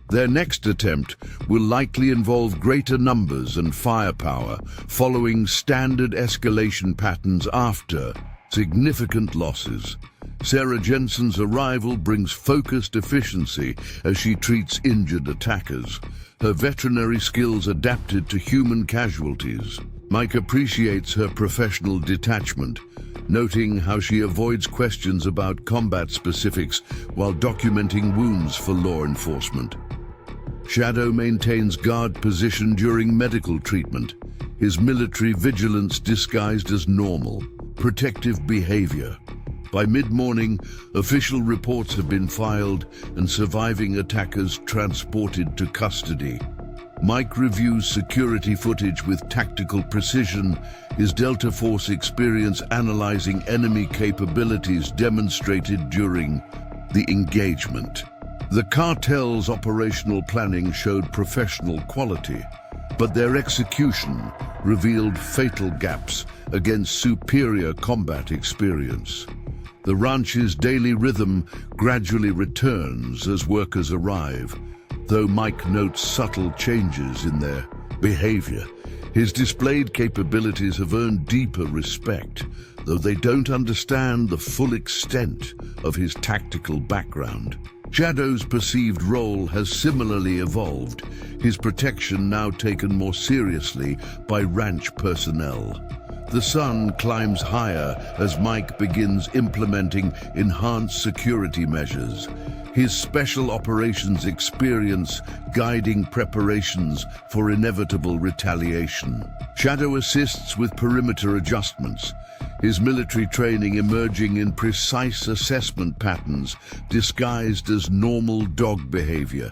Their next attempt will likely involve greater numbers and firepower, following standard escalation patterns after significant losses. Sarah Jensen's arrival brings focused efficiency as she treats injured attackers, her veterinary skills adapted to human casualties. Mike appreciates her professional detachment, noting how she avoids questions about combat specifics while documenting wounds for law enforcement. Shadow maintains guard position during medical treatment, his military vigilance disguised as normal, protective behavior. By mid-morning, official reports have been filed and surviving attackers transported to custody. Mike reviews security footage with tactical precision, his Delta Force experience analyzing enemy capabilities demonstrated during the engagement. The cartel's operational planning showed professional quality, but their execution revealed fatal gaps against superior combat experience. The ranch's daily rhythm gradually returns as workers arrive, though Mike notes subtle changes in their behavior. His displayed capabilities have earned deeper respect, though they don't understand the full extent of his tactical background. Shadow's perceived role has similarly evolved, his protection now taken more seriously by ranch personnel. The sun climbs higher as Mike begins implementing enhanced security measures, his special operations experience guiding preparations for inevitable retaliation. Shadow assists with perimeter adjustments, his military training emerging in precise assessment patterns disguised as normal dog behavior.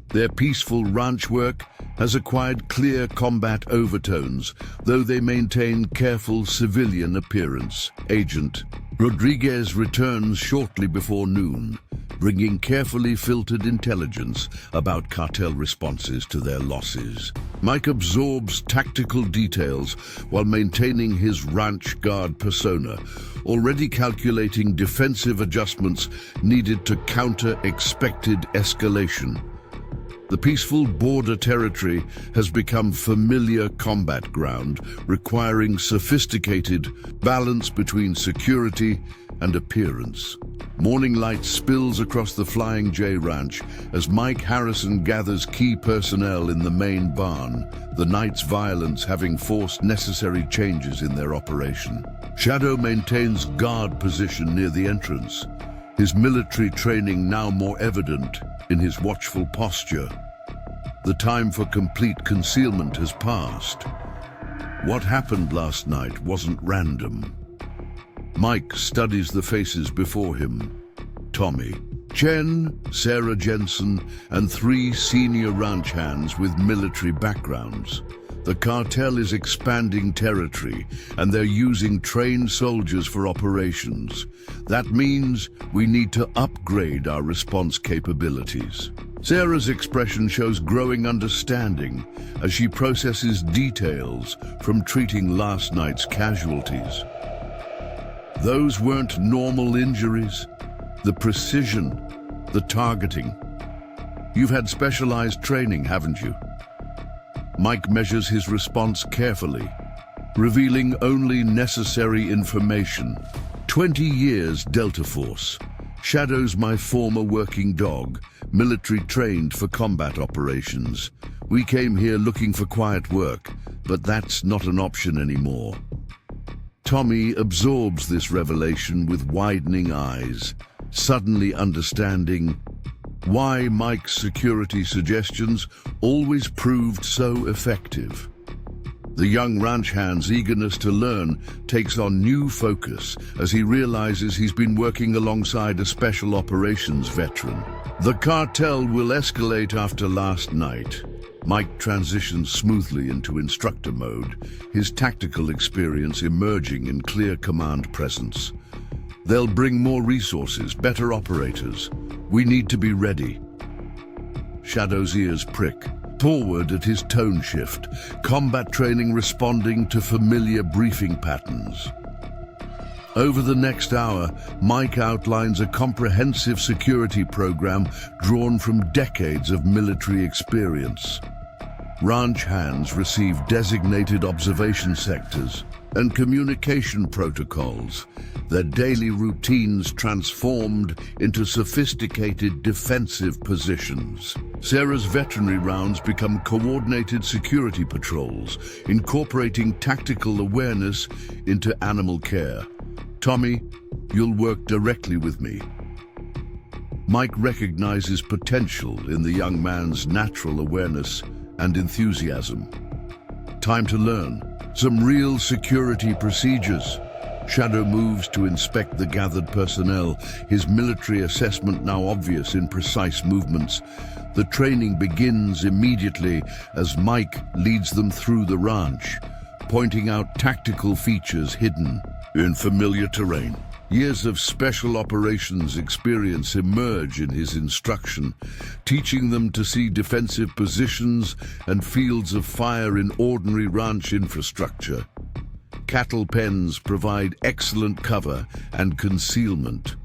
Their peaceful ranch work has acquired clear combat overtones, though they maintain careful civilian appearance. Agent Rodriguez returns shortly before noon, bringing carefully filtered intelligence about cartel responses to their losses. Mike absorbs tactical details while maintaining his ranch guard persona, already calculating defensive adjustments needed to counter expected escalation. The peaceful border territory has become familiar combat ground, requiring sophisticated balance between security and appearance. Morning light spills across the Flying J Ranch as Mike Harrison gathers key personnel in the main barn, the night's violence having forced necessary changes in their operation. Shadow maintains guard position near the entrance, his military training now more evident in his watchful posture. The time for complete concealment has passed. What happened last night wasn't random. Mike studies the faces before him. Tommy, Chen, Sarah Jensen, and 3 senior ranch hands with military backgrounds. The cartel is expanding territory, and they're using trained soldiers for operations. That means we need to upgrade our response capabilities. Sarah's expression shows growing understanding as she processes details from treating last night's casualties. Those weren't normal injuries. The precision, the targeting. You've had specialized training, haven't you? Mike measures his response carefully, revealing only necessary information. 20 years Delta Force. Shadow's my former working dog, military trained for combat operations. We came here looking for quiet work, but that's not an option anymore. Tommy absorbs this revelation with widening eyes, suddenly understanding why Mike's security suggestions always proved so effective. The young ranch hand's eagerness to learn takes on new focus as he realizes he's been working alongside a special operations veteran. The cartel will escalate after last night. Mike transitions smoothly into instructor mode, his tactical experience emerging in clear command presence. They'll bring more resources, better operators. We need to be ready. Shadow's ears prick, forward at his tone shift, combat training responding to familiar briefing patterns. Over the next hour, Mike outlines a comprehensive security program drawn from decades of military experience. Ranch hands receive designated observation sectors and communication protocols, their daily routines transformed into sophisticated defensive positions. Sarah's veterinary rounds become coordinated security patrols, incorporating tactical awareness into animal care. Tommy, you'll work directly with me. Mike recognizes potential in the young man's natural awareness and enthusiasm. Time to learn some real security procedures. Shadow moves to inspect the gathered personnel, his military assessment now obvious in precise movements. The training begins immediately as Mike leads them through the ranch, pointing out tactical features hidden in familiar terrain. Years of special operations experience emerge in his instruction, teaching them to see defensive positions and fields of fire in ordinary ranch infrastructure. Cattle pens provide excellent cover and concealment.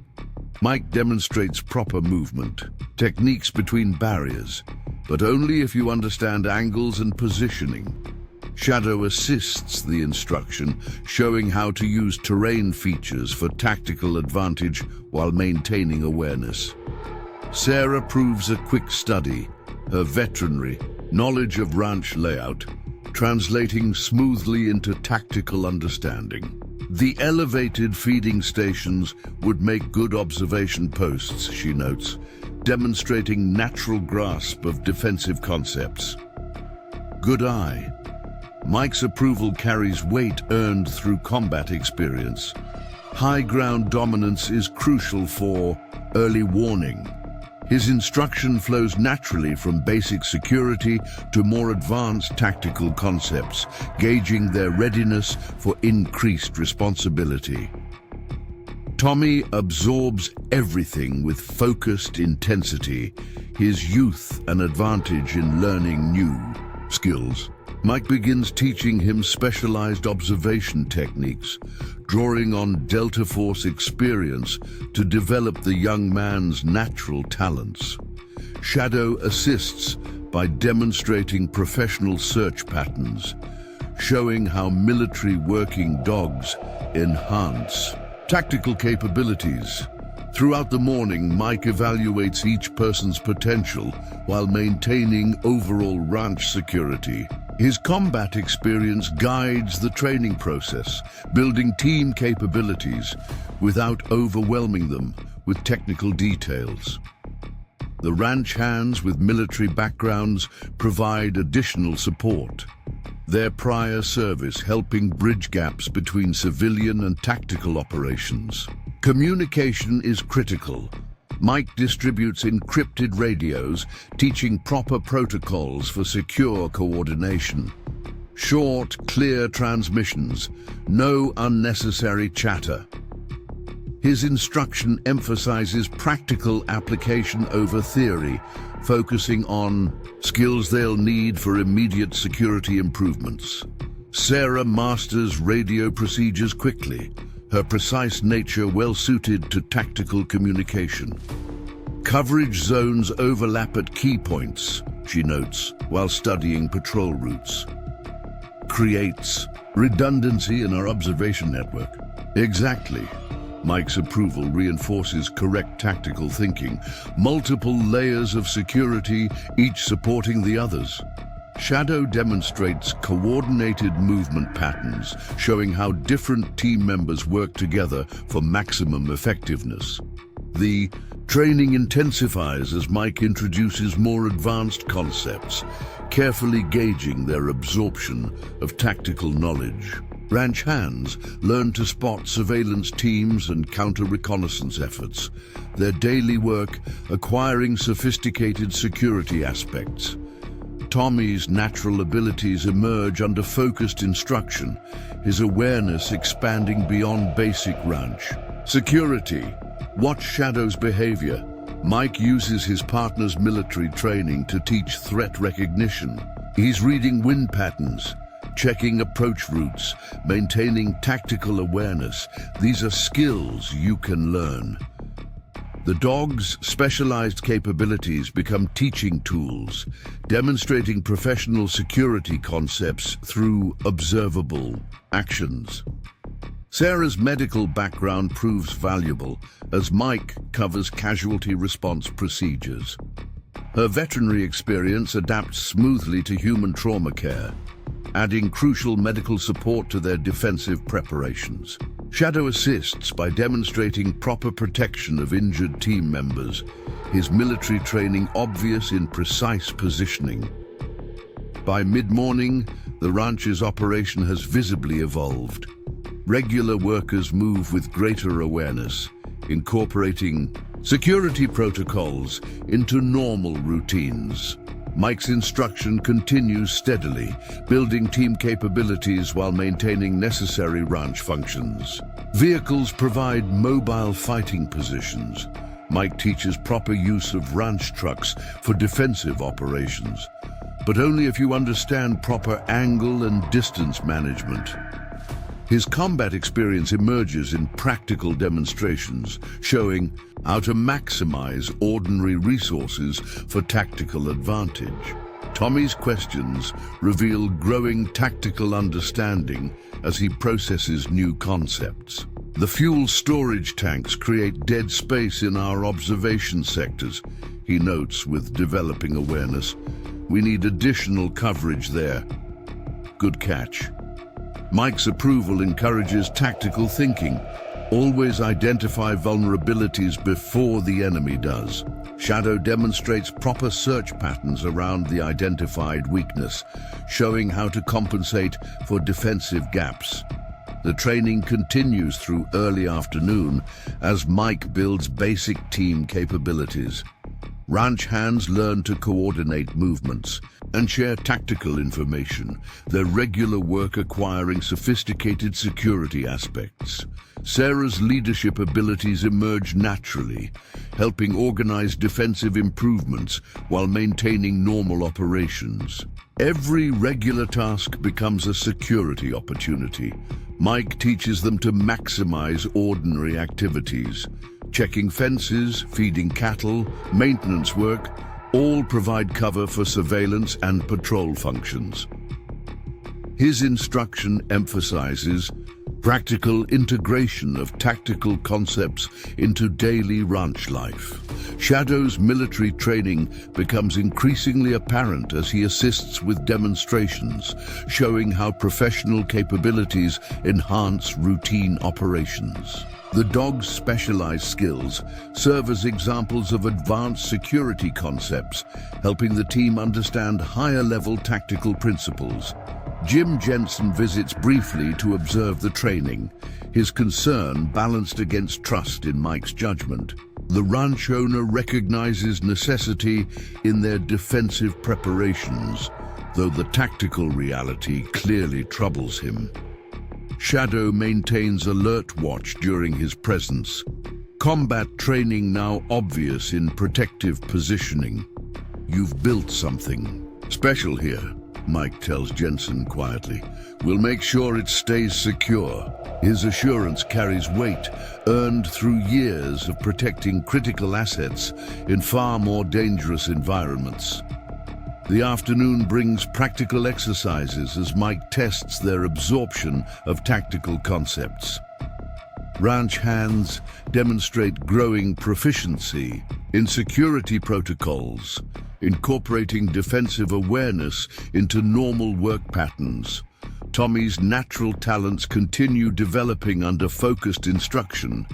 Mike demonstrates proper movement, techniques between barriers, but only if you understand angles and positioning. Shadow assists the instruction, showing how to use terrain features for tactical advantage while maintaining awareness. Sarah proves a quick study, her veterinary knowledge of ranch layout, translating smoothly into tactical understanding. The elevated feeding stations would make good observation posts, she notes, demonstrating natural grasp of defensive concepts. Good eye. Mike's approval carries weight earned through combat experience. High ground dominance is crucial for early warning. His instruction flows naturally from basic security to more advanced tactical concepts, gauging their readiness for increased responsibility. Tommy absorbs everything with focused intensity, his youth an advantage in learning new skills. Mike begins teaching him specialized observation techniques, drawing on Delta Force experience to develop the young man's natural talents. Shadow assists by demonstrating professional search patterns, showing how military working dogs enhance tactical capabilities. Throughout the morning, Mike evaluates each person's potential while maintaining overall ranch security. His combat experience guides the training process, building team capabilities without overwhelming them with technical details. The ranch hands with military backgrounds provide additional support, their prior service helping bridge gaps between civilian and tactical operations. Communication is critical. Mike distributes encrypted radios, teaching proper protocols for secure coordination. Short, clear transmissions, no unnecessary chatter. His instruction emphasizes practical application over theory, focusing on skills they'll need for immediate security improvements. Sarah masters radio procedures quickly, her precise nature well-suited to tactical communication. Coverage zones overlap at key points, she notes, while studying patrol routes. Creates redundancy in our observation network. Exactly. Mike's approval reinforces correct tactical thinking, multiple layers of security, each supporting the others. Shadow demonstrates coordinated movement patterns, showing how different team members work together for maximum effectiveness. The training intensifies as Mike introduces more advanced concepts, carefully gauging their absorption of tactical knowledge. Ranch hands learn to spot surveillance teams and counter-reconnaissance efforts, their daily work acquiring sophisticated security aspects. Tommy's natural abilities emerge under focused instruction, his awareness expanding beyond basic ranch. Security. Watch Shadow's behavior. Mike uses his partner's military training to teach threat recognition. He's reading wind patterns, checking approach routes, maintaining tactical awareness. These are skills you can learn. The dog's specialized capabilities become teaching tools, demonstrating professional security concepts through observable actions. Sarah's medical background proves valuable as Mike covers casualty response procedures. Her veterinary experience adapts smoothly to human trauma care, adding crucial medical support to their defensive preparations. Shadow assists by demonstrating proper protection of injured team members, his military training obvious in precise positioning. By mid-morning, the ranch's operation has visibly evolved. Regular workers move with greater awareness, incorporating security protocols into normal routines. Mike's instruction continues steadily, building team capabilities while maintaining necessary ranch functions. Vehicles provide mobile fighting positions. Mike teaches proper use of ranch trucks for defensive operations, but only if you understand proper angle and distance management. His combat experience emerges in practical demonstrations, showing how to maximize ordinary resources for tactical advantage. Tommy's questions reveal growing tactical understanding as he processes new concepts. The fuel storage tanks create dead space in our observation sectors, he notes with developing awareness. We need additional coverage there. Good catch. Mike's approval encourages tactical thinking. Always identify vulnerabilities before the enemy does. Shadow demonstrates proper search patterns around the identified weakness, showing how to compensate for defensive gaps. The training continues through early afternoon as Mike builds basic team capabilities. Ranch hands learn to coordinate movements and share tactical information, their regular work acquiring sophisticated security aspects. Sarah's leadership abilities emerge naturally, helping organize defensive improvements while maintaining normal operations. Every regular task becomes a security opportunity. Mike teaches them to maximize ordinary activities. Checking fences, feeding cattle, maintenance work, all provide cover for surveillance and patrol functions. His instruction emphasizes practical integration of tactical concepts into daily ranch life. Shadow's military training becomes increasingly apparent as he assists with demonstrations, showing how professional capabilities enhance routine operations. The dog's specialized skills serve as examples of advanced security concepts, helping the team understand higher-level tactical principles. Jim Jensen visits briefly to observe the training, his concern balanced against trust in Mike's judgment. The ranch owner recognizes necessity in their defensive preparations, though the tactical reality clearly troubles him. Shadow maintains alert watch during his presence. Combat training now obvious in protective positioning. You've built something special here, Mike tells Jensen quietly. We'll make sure it stays secure. His assurance carries weight, earned through years of protecting critical assets in far more dangerous environments. The afternoon brings practical exercises as Mike tests their absorption of tactical concepts. Ranch hands demonstrate growing proficiency in security protocols, incorporating defensive awareness into normal work patterns. Tommy's natural talents continue developing under focused instruction,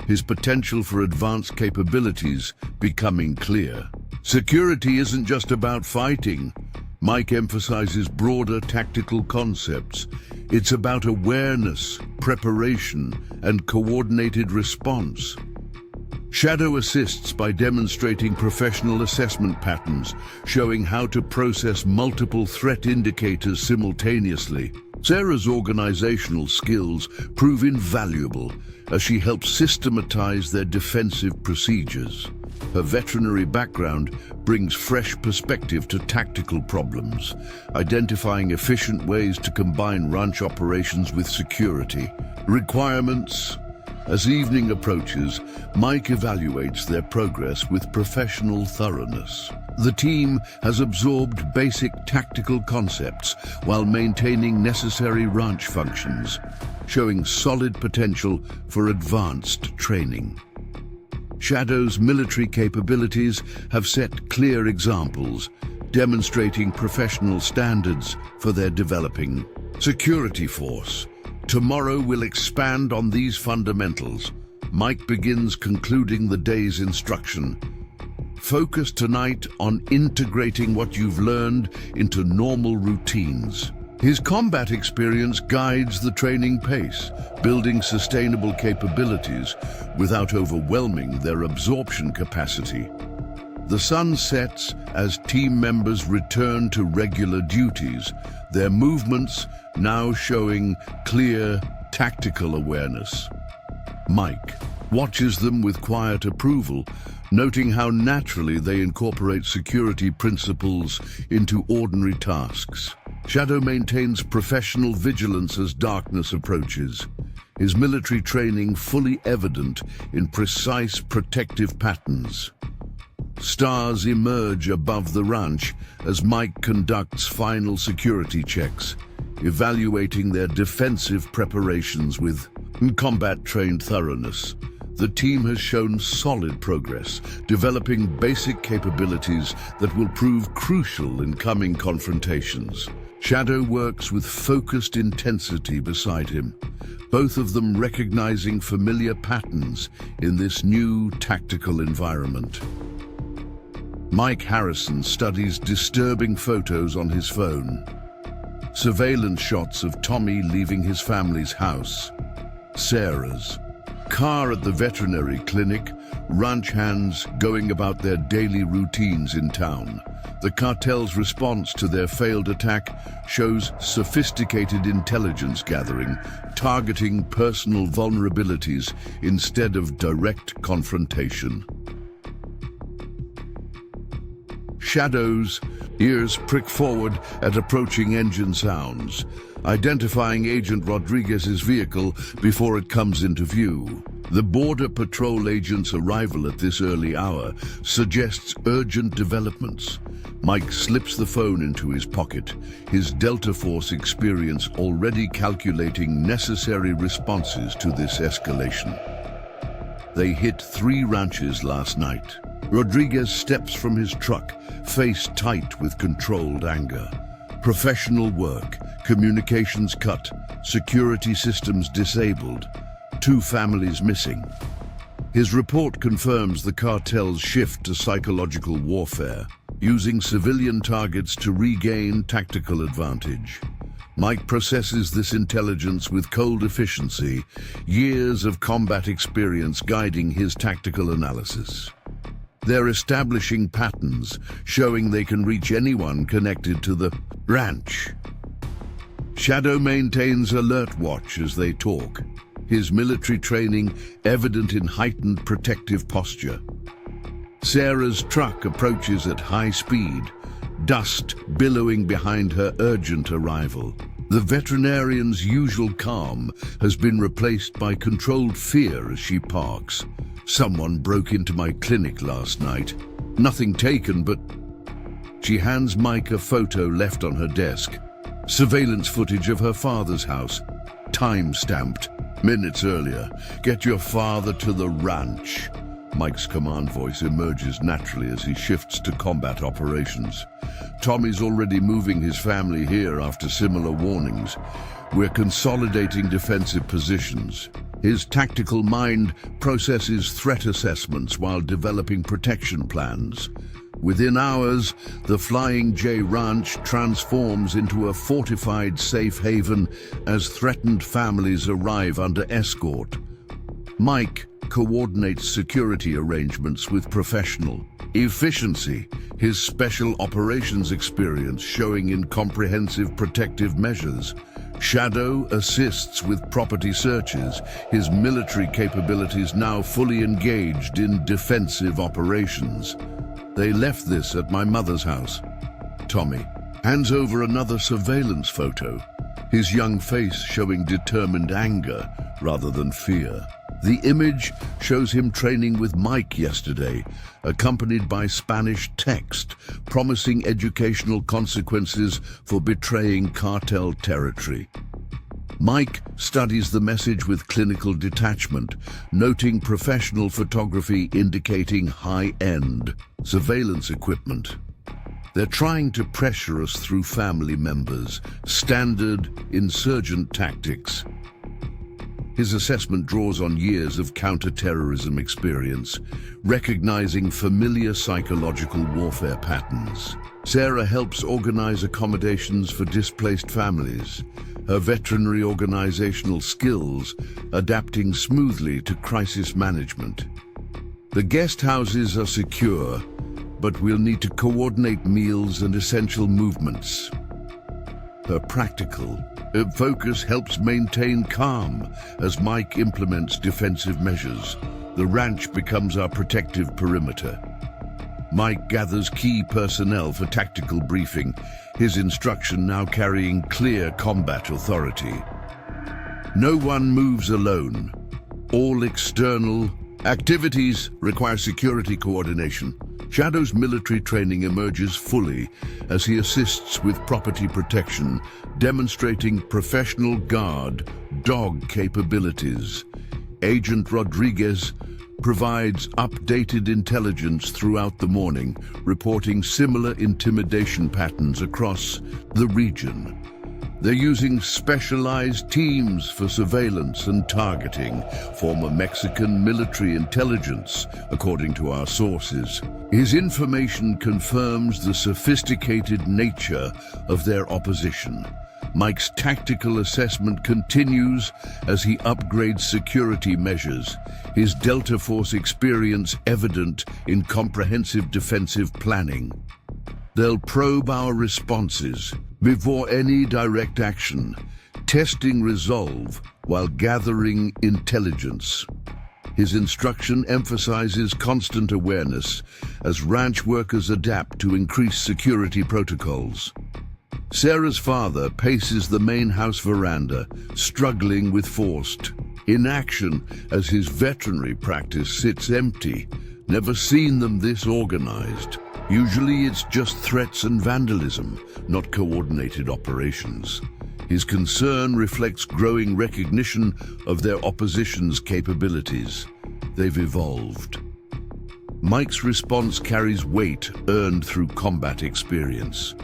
his potential for advanced capabilities becoming clear. Security isn't just about fighting. Mike emphasizes broader tactical concepts. It's about awareness, preparation, and coordinated response. Shadow assists by demonstrating professional assessment patterns, showing how to process multiple threat indicators simultaneously. Sarah's organizational skills prove invaluable as she helps systematize their defensive procedures. Her veterinary background brings fresh perspective to tactical problems, identifying efficient ways to combine ranch operations with security requirements. As evening approaches, Mike evaluates their progress with professional thoroughness. The team has absorbed basic tactical concepts while maintaining necessary ranch functions, showing solid potential for advanced training. Shadow's military capabilities have set clear examples, demonstrating professional standards for their developing security force. Tomorrow will expand on these fundamentals. Mike begins concluding the day's instruction. Focus tonight on integrating what you've learned into normal routines. His combat experience guides the training pace, building sustainable capabilities without overwhelming their absorption capacity. The sun sets as team members return to regular duties, their movements now showing clear tactical awareness. Mike watches them with quiet approval, noting how naturally they incorporate security principles into ordinary tasks. Shadow maintains professional vigilance as darkness approaches, his military training fully evident in precise protective patterns. Stars emerge above the ranch as Mike conducts final security checks, evaluating their defensive preparations with combat-trained thoroughness. The team has shown solid progress, developing basic capabilities that will prove crucial in coming confrontations. Shadow works with focused intensity beside him, both of them recognizing familiar patterns in this new tactical environment. Mike Harrison studies disturbing photos on his phone. Surveillance shots of Tommy leaving his family's house. Sarah's car at the veterinary clinic, ranch hands going about their daily routines in town. The cartel's response to their failed attack shows sophisticated intelligence gathering, targeting personal vulnerabilities instead of direct confrontation. Shadow's ears prick forward at approaching engine sounds, identifying Agent Rodriguez's vehicle before it comes into view. The Border Patrol agent's arrival at this early hour suggests urgent developments. Mike slips the phone into his pocket, his Delta Force experience already calculating necessary responses to this escalation. They hit 3 ranches last night. Rodriguez steps from his truck, face tight with controlled anger. Professional work, communications cut, security systems disabled, 2 families missing. His report confirms the cartel's shift to psychological warfare, using civilian targets to regain tactical advantage. Mike processes this intelligence with cold efficiency, years of combat experience guiding his tactical analysis. They're establishing patterns, showing they can reach anyone connected to the ranch. Shadow maintains alert watch as they talk, his military training evident in heightened protective posture. Sarah's truck approaches at high speed, dust billowing behind her urgent arrival. The veterinarian's usual calm has been replaced by controlled fear as she parks. Someone broke into my clinic last night. Nothing taken, but... She hands Mike a photo left on her desk. Surveillance footage of her father's house. Time-stamped. Minutes earlier. Get your father to the ranch. Mike's command voice emerges naturally as he shifts to combat operations. Tommy's already moving his family here after similar warnings. We're consolidating defensive positions. His tactical mind processes threat assessments while developing protection plans. Within hours, the Flying J Ranch transforms into a fortified safe haven as threatened families arrive under escort. Mike coordinates security arrangements with professional efficiency, his special operations experience showing in comprehensive protective measures. Shadow assists with property searches, his military capabilities now fully engaged in defensive operations. They left this at my mother's house. Tommy hands over another surveillance photo, his young face showing determined anger rather than fear. The image shows him training with Mike yesterday, accompanied by Spanish text, promising educational consequences for betraying cartel territory. Mike studies the message with clinical detachment, noting professional photography indicating high-end surveillance equipment. They're trying to pressure us through family members, standard insurgent tactics. His assessment draws on years of counter-terrorism experience, recognizing familiar psychological warfare patterns. Sarah helps organize accommodations for displaced families, her veterinary organizational skills adapting smoothly to crisis management. The guest houses are secure, but we'll need to coordinate meals and essential movements. Her practical focus helps maintain calm as Mike implements defensive measures. The ranch becomes our protective perimeter. Mike gathers key personnel for tactical briefing, his instruction now carrying clear combat authority. No one moves alone. All external activities require security coordination. Shadow's military training emerges fully as he assists with property protection, demonstrating professional guard dog capabilities. Agent Rodriguez provides updated intelligence throughout the morning, reporting similar intimidation patterns across the region. They're using specialized teams for surveillance and targeting, former Mexican military intelligence, according to our sources. His information confirms the sophisticated nature of their opposition. Mike's tactical assessment continues as he upgrades security measures, his Delta Force experience evident in comprehensive defensive planning. They'll probe our responses before any direct action, testing resolve while gathering intelligence. His instruction emphasizes constant awareness as ranch workers adapt to increased security protocols. Sarah's father paces the main house veranda, struggling with forced inaction as his veterinary practice sits empty. Never seen them this organized. Usually it's just threats and vandalism, not coordinated operations. His concern reflects growing recognition of their opposition's capabilities. They've evolved. Mike's response carries weight earned through combat experience,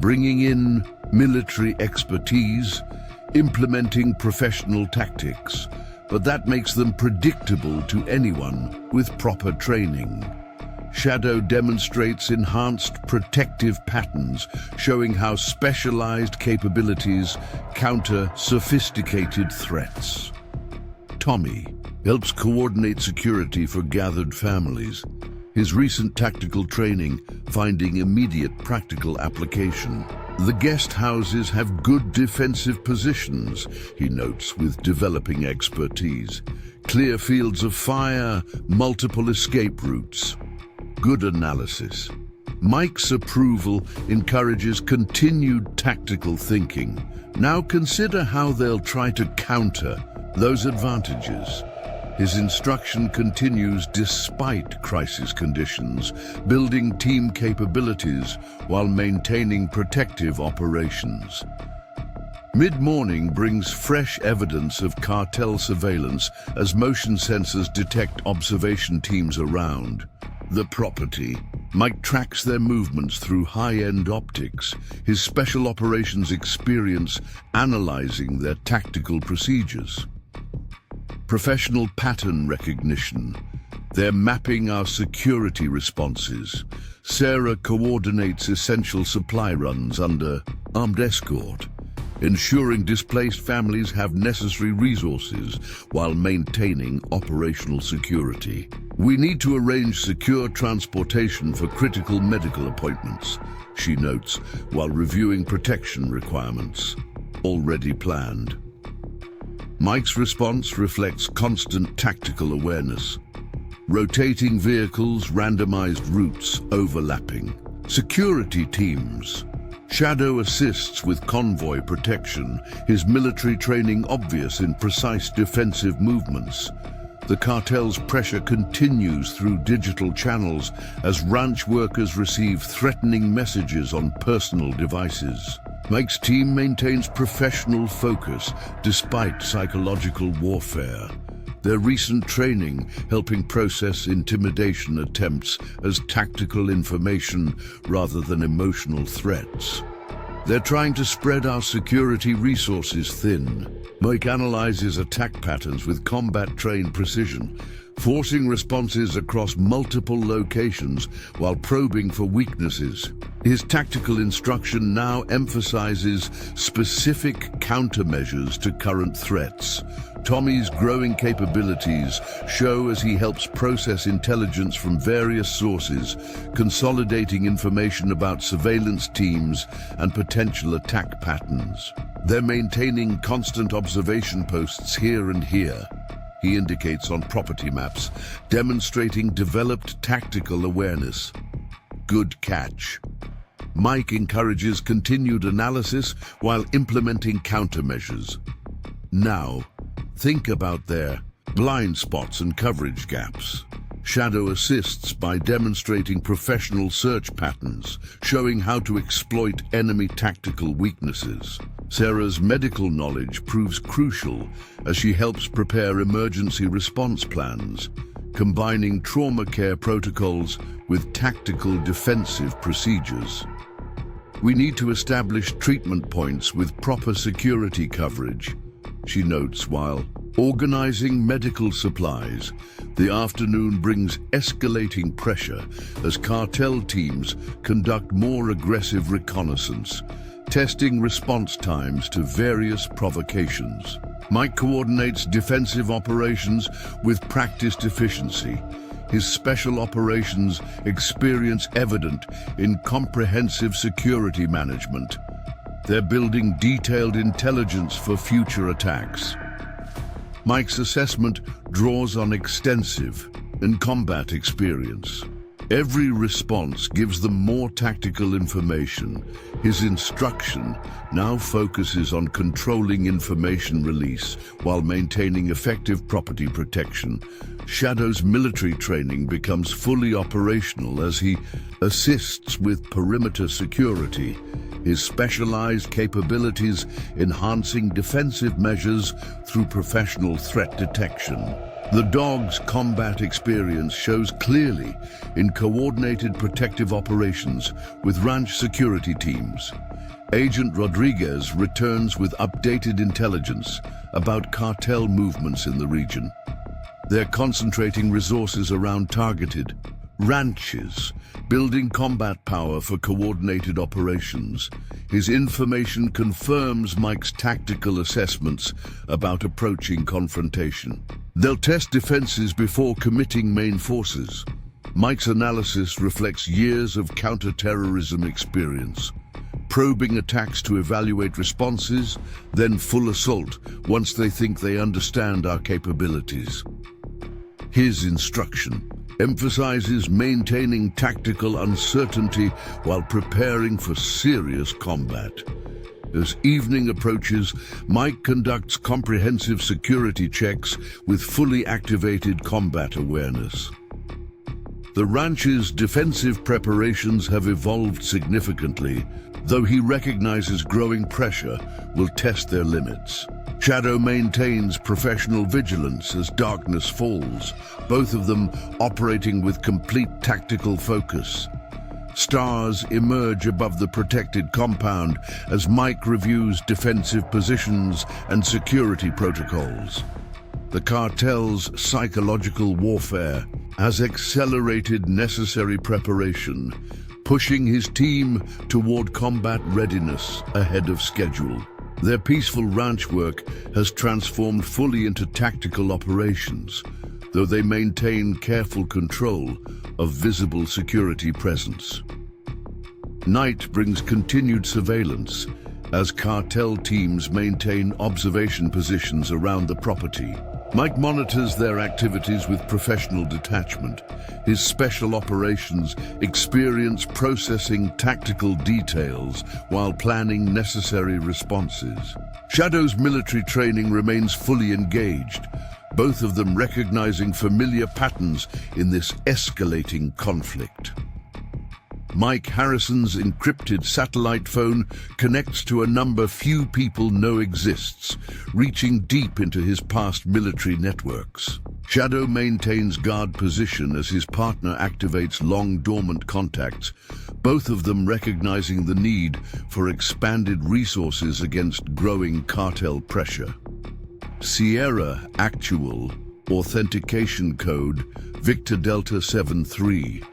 bringing in military expertise, implementing professional tactics, but that makes them predictable to anyone with proper training. Shadow demonstrates enhanced protective patterns, showing how specialized capabilities counter sophisticated threats. Tommy helps coordinate security for gathered families, his recent tactical training finding immediate practical application. The guest houses have good defensive positions, he notes with developing expertise. Clear fields of fire, multiple escape routes. Good analysis. Mike's approval encourages continued tactical thinking. Now consider how they'll try to counter those advantages. His instruction continues despite crisis conditions, building team capabilities while maintaining protective operations. Mid-morning brings fresh evidence of cartel surveillance as motion sensors detect observation teams around the property. Mike tracks their movements through high-end optics, his special operations experience analyzing their tactical procedures. Professional pattern recognition. They're mapping our security responses. Sarah coordinates essential supply runs under armed escort, ensuring displaced families have necessary resources while maintaining operational security. We need to arrange secure transportation for critical medical appointments, she notes, while reviewing protection requirements already planned. Mike's response reflects constant tactical awareness. Rotating vehicles, randomized routes, overlapping. Security teams. Shadow assists with convoy protection, his military training obvious in precise defensive movements. The cartel's pressure continues through digital channels as ranch workers receive threatening messages on personal devices. Mike's team maintains professional focus despite psychological warfare. Their recent training helping process intimidation attempts as tactical information rather than emotional threats. They're trying to spread our security resources thin. Mike analyzes attack patterns with combat-trained precision, forcing responses across multiple locations while probing for weaknesses. His tactical instruction now emphasizes specific countermeasures to current threats, Tommy's growing capabilities show as he helps process intelligence from various sources, consolidating information about surveillance teams and potential attack patterns. They're maintaining constant observation posts here and here, he indicates on property maps, demonstrating developed tactical awareness. Good catch. Mike encourages continued analysis while implementing countermeasures. Now, think about their blind spots and coverage gaps. Shadow assists by demonstrating professional search patterns, showing how to exploit enemy tactical weaknesses. Sarah's medical knowledge proves crucial as she helps prepare emergency response plans, combining trauma care protocols with tactical defensive procedures. We need to establish treatment points with proper security coverage, she notes while organizing medical supplies. The afternoon brings escalating pressure as cartel teams conduct more aggressive reconnaissance, testing response times to various provocations. Mike coordinates defensive operations with practiced efficiency, his special operations experience evident in comprehensive security management. They're building detailed intelligence for future attacks. Mike's assessment draws on extensive and combat experience. Every response gives them more tactical information. His instruction now focuses on controlling information release while maintaining effective property protection. Shadow's military training becomes fully operational as he assists with perimeter security, his specialized capabilities enhancing defensive measures through professional threat detection. The dog's combat experience shows clearly in coordinated protective operations with ranch security teams. Agent Rodriguez returns with updated intelligence about cartel movements in the region. They're concentrating resources around targeted ranches, building combat power for coordinated operations. His information confirms Mike's tactical assessments about approaching confrontation. They'll test defenses before committing main forces. Mike's analysis reflects years of counter-terrorism experience, probing attacks to evaluate responses, then full assault once they think they understand our capabilities. His instruction emphasizes maintaining tactical uncertainty while preparing for serious combat. As evening approaches, Mike conducts comprehensive security checks with fully activated combat awareness. The ranch's defensive preparations have evolved significantly, though he recognizes growing pressure will test their limits. Shadow maintains professional vigilance as darkness falls, both of them operating with complete tactical focus. Stars emerge above the protected compound as Mike reviews defensive positions and security protocols. The cartel's psychological warfare has accelerated necessary preparation, pushing his team toward combat readiness ahead of schedule. Their peaceful ranch work has transformed fully into tactical operations, though they maintain careful control of visible security presence. Night brings continued surveillance as cartel teams maintain observation positions around the property. Mike monitors their activities with professional detachment. His special operations experience processing tactical details while planning necessary responses. Shadow's military training remains fully engaged, both of them recognizing familiar patterns in this escalating conflict. Mike Harrison's encrypted satellite phone connects to a number few people know exists, reaching deep into his past military networks. Shadow maintains guard position as his partner activates long-dormant contacts, both of them recognizing the need for expanded resources against growing cartel pressure. Sierra Actual Authentication Code Victor Delta 73.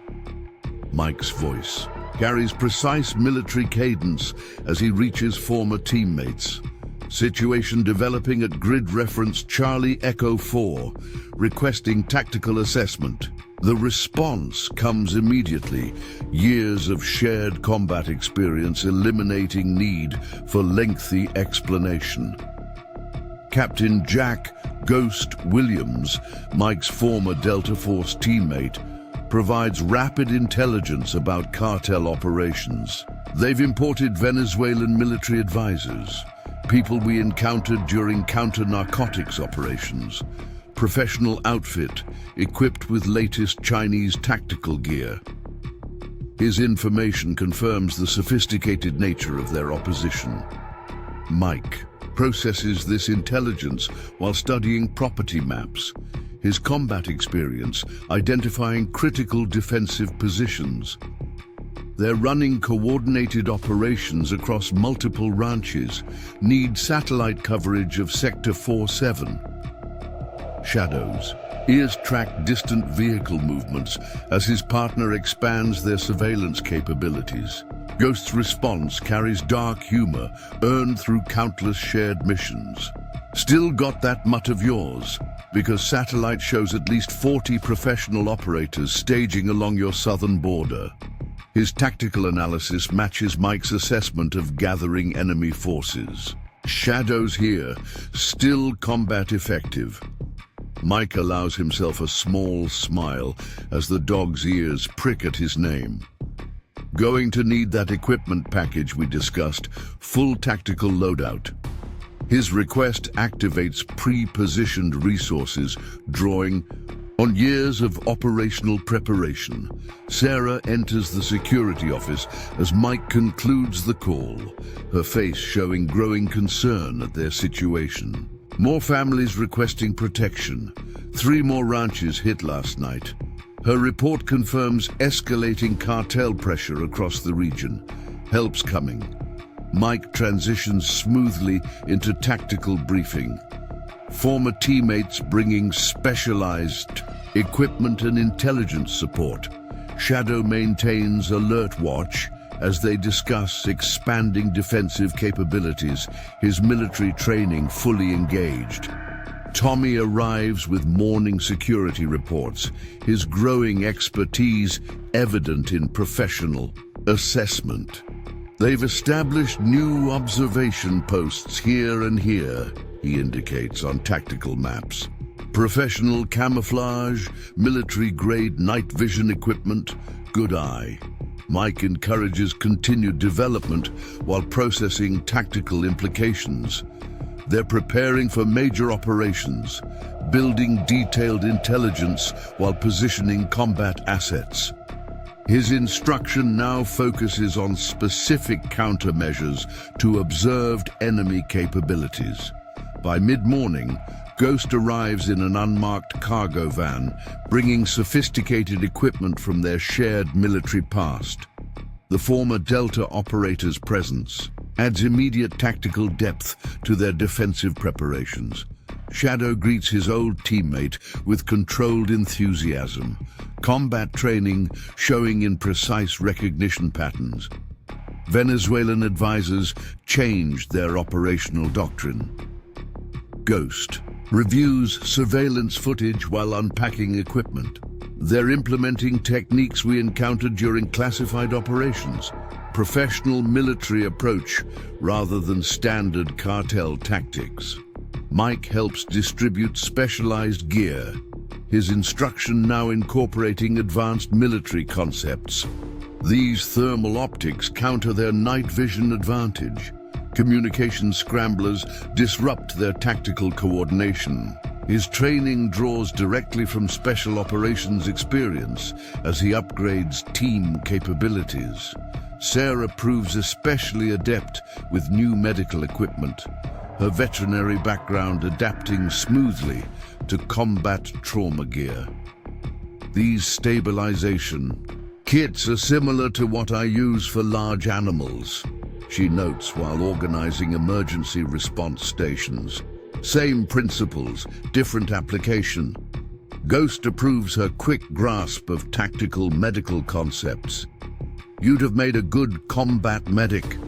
Mike's voice carries precise military cadence as he reaches former teammates. Situation developing at grid reference Charlie Echo 4, requesting tactical assessment. The response comes immediately. Years of shared combat experience eliminating need for lengthy explanation. Captain Jack Ghost Williams, Mike's former Delta Force teammate, provides rapid intelligence about cartel operations. They've imported Venezuelan military advisors, people we encountered during counter-narcotics operations, professional outfit equipped with latest Chinese tactical gear. His information confirms the sophisticated nature of their opposition. Mike processes this intelligence while studying property maps, his combat experience identifying critical defensive positions. They're running coordinated operations across multiple ranches, need satellite coverage of Sector 47. Shadows. Ears track distant vehicle movements as his partner expands their surveillance capabilities. Ghost's response carries dark humor earned through countless shared missions. Still got that mutt of yours? Because satellite shows at least 40 professional operators staging along your southern border. His tactical analysis matches Mike's assessment of gathering enemy forces. Shadows here, still combat effective. Mike allows himself a small smile as the dog's ears prick at his name. Going to need that equipment package we discussed, full tactical loadout. His request activates pre-positioned resources, drawing on years of operational preparation. Sarah enters the security office as Mike concludes the call, her face showing growing concern at their situation. More families requesting protection. 3 more ranches hit last night. Her report confirms escalating cartel pressure across the region. Help's coming. Mike transitions smoothly into tactical briefing. Former teammates bringing specialized equipment and intelligence support. Shadow maintains alert watch as they discuss expanding defensive capabilities, his military training fully engaged. Tommy arrives with morning security reports, his growing expertise evident in professional assessment. They've established new observation posts here and here, he indicates on tactical maps. Professional camouflage, military-grade night vision equipment, good eye. Mike encourages continued development while processing tactical implications. They're preparing for major operations, building detailed intelligence while positioning combat assets. His instruction now focuses on specific countermeasures to observed enemy capabilities. By mid-morning, Ghost arrives in an unmarked cargo van, bringing sophisticated equipment from their shared military past. The former Delta operator's presence adds immediate tactical depth to their defensive preparations. Shadow greets his old teammate with controlled enthusiasm, combat training showing in precise recognition patterns. Venezuelan advisors changed their operational doctrine. Ghost reviews surveillance footage while unpacking equipment. They're implementing techniques we encountered during classified operations, professional military approach rather than standard cartel tactics. Mike helps distribute specialized gear, his instruction now incorporating advanced military concepts. These thermal optics counter their night vision advantage. Communication scramblers disrupt their tactical coordination. His training draws directly from special operations experience as he upgrades team capabilities. Sarah proves especially adept with new medical equipment, her veterinary background adapting smoothly to combat trauma gear. These stabilization kits are similar to what I use for large animals, she notes while organizing emergency response stations. Same principles, different application. Ghost approves her quick grasp of tactical medical concepts. You'd have made a good combat medic.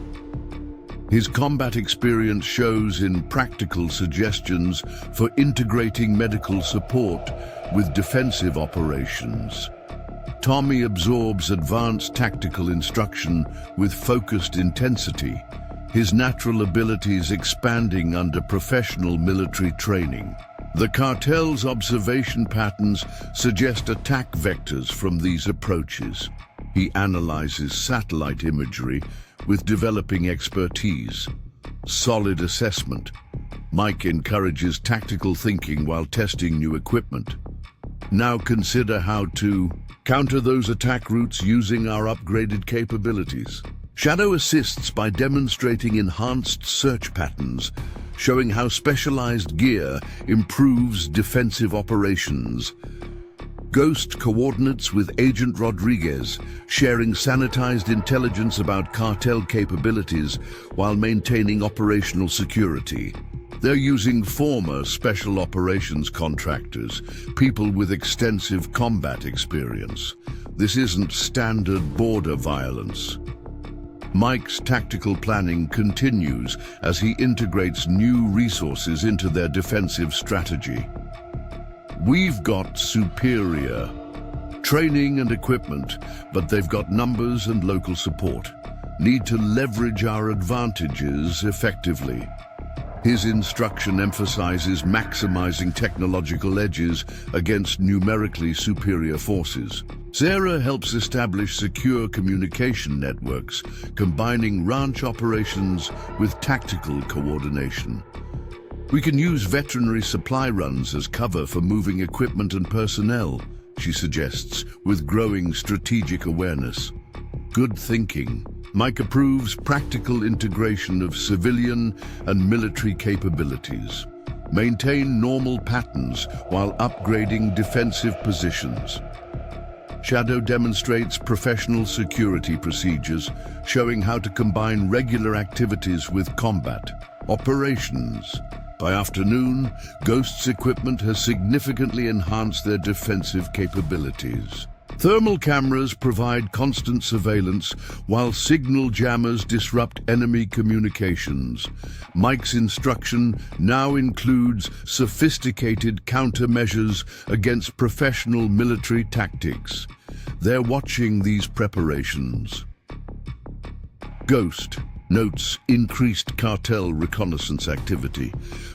His combat experience shows in practical suggestions for integrating medical support with defensive operations. Tommy absorbs advanced tactical instruction with focused intensity, his natural abilities expanding under professional military training. The Cartel's observation patterns suggest attack vectors from these approaches. He analyzes satellite imagery with developing expertise. Solid assessment. Mike encourages tactical thinking while testing new equipment. Now consider how to counter those attack routes using our upgraded capabilities. Shadow assists by demonstrating enhanced search patterns, showing how specialized gear improves defensive operations. Ghost coordinates with Agent Rodriguez, sharing sanitized intelligence about cartel capabilities while maintaining operational security. They're using former special operations contractors, people with extensive combat experience. This isn't standard border violence. Mike's tactical planning continues as he integrates new resources into their defensive strategy. We've got superior training and equipment, but they've got numbers and local support. Need to leverage our advantages effectively. His instruction emphasizes maximizing technological edges against numerically superior forces. Sarah helps establish secure communication networks, combining ranch operations with tactical coordination. We can use veterinary supply runs as cover for moving equipment and personnel, she suggests, with growing strategic awareness. Good thinking. Mike approves practical integration of civilian and military capabilities. Maintain normal patterns while upgrading defensive positions. Shadow demonstrates professional security procedures, showing how to combine regular activities with combat operations. By afternoon, Ghost's equipment has significantly enhanced their defensive capabilities. Thermal cameras provide constant surveillance, while signal jammers disrupt enemy communications. Mike's instruction now includes sophisticated countermeasures against professional military tactics. They're watching these preparations. Ghost notes increased cartel reconnaissance activity,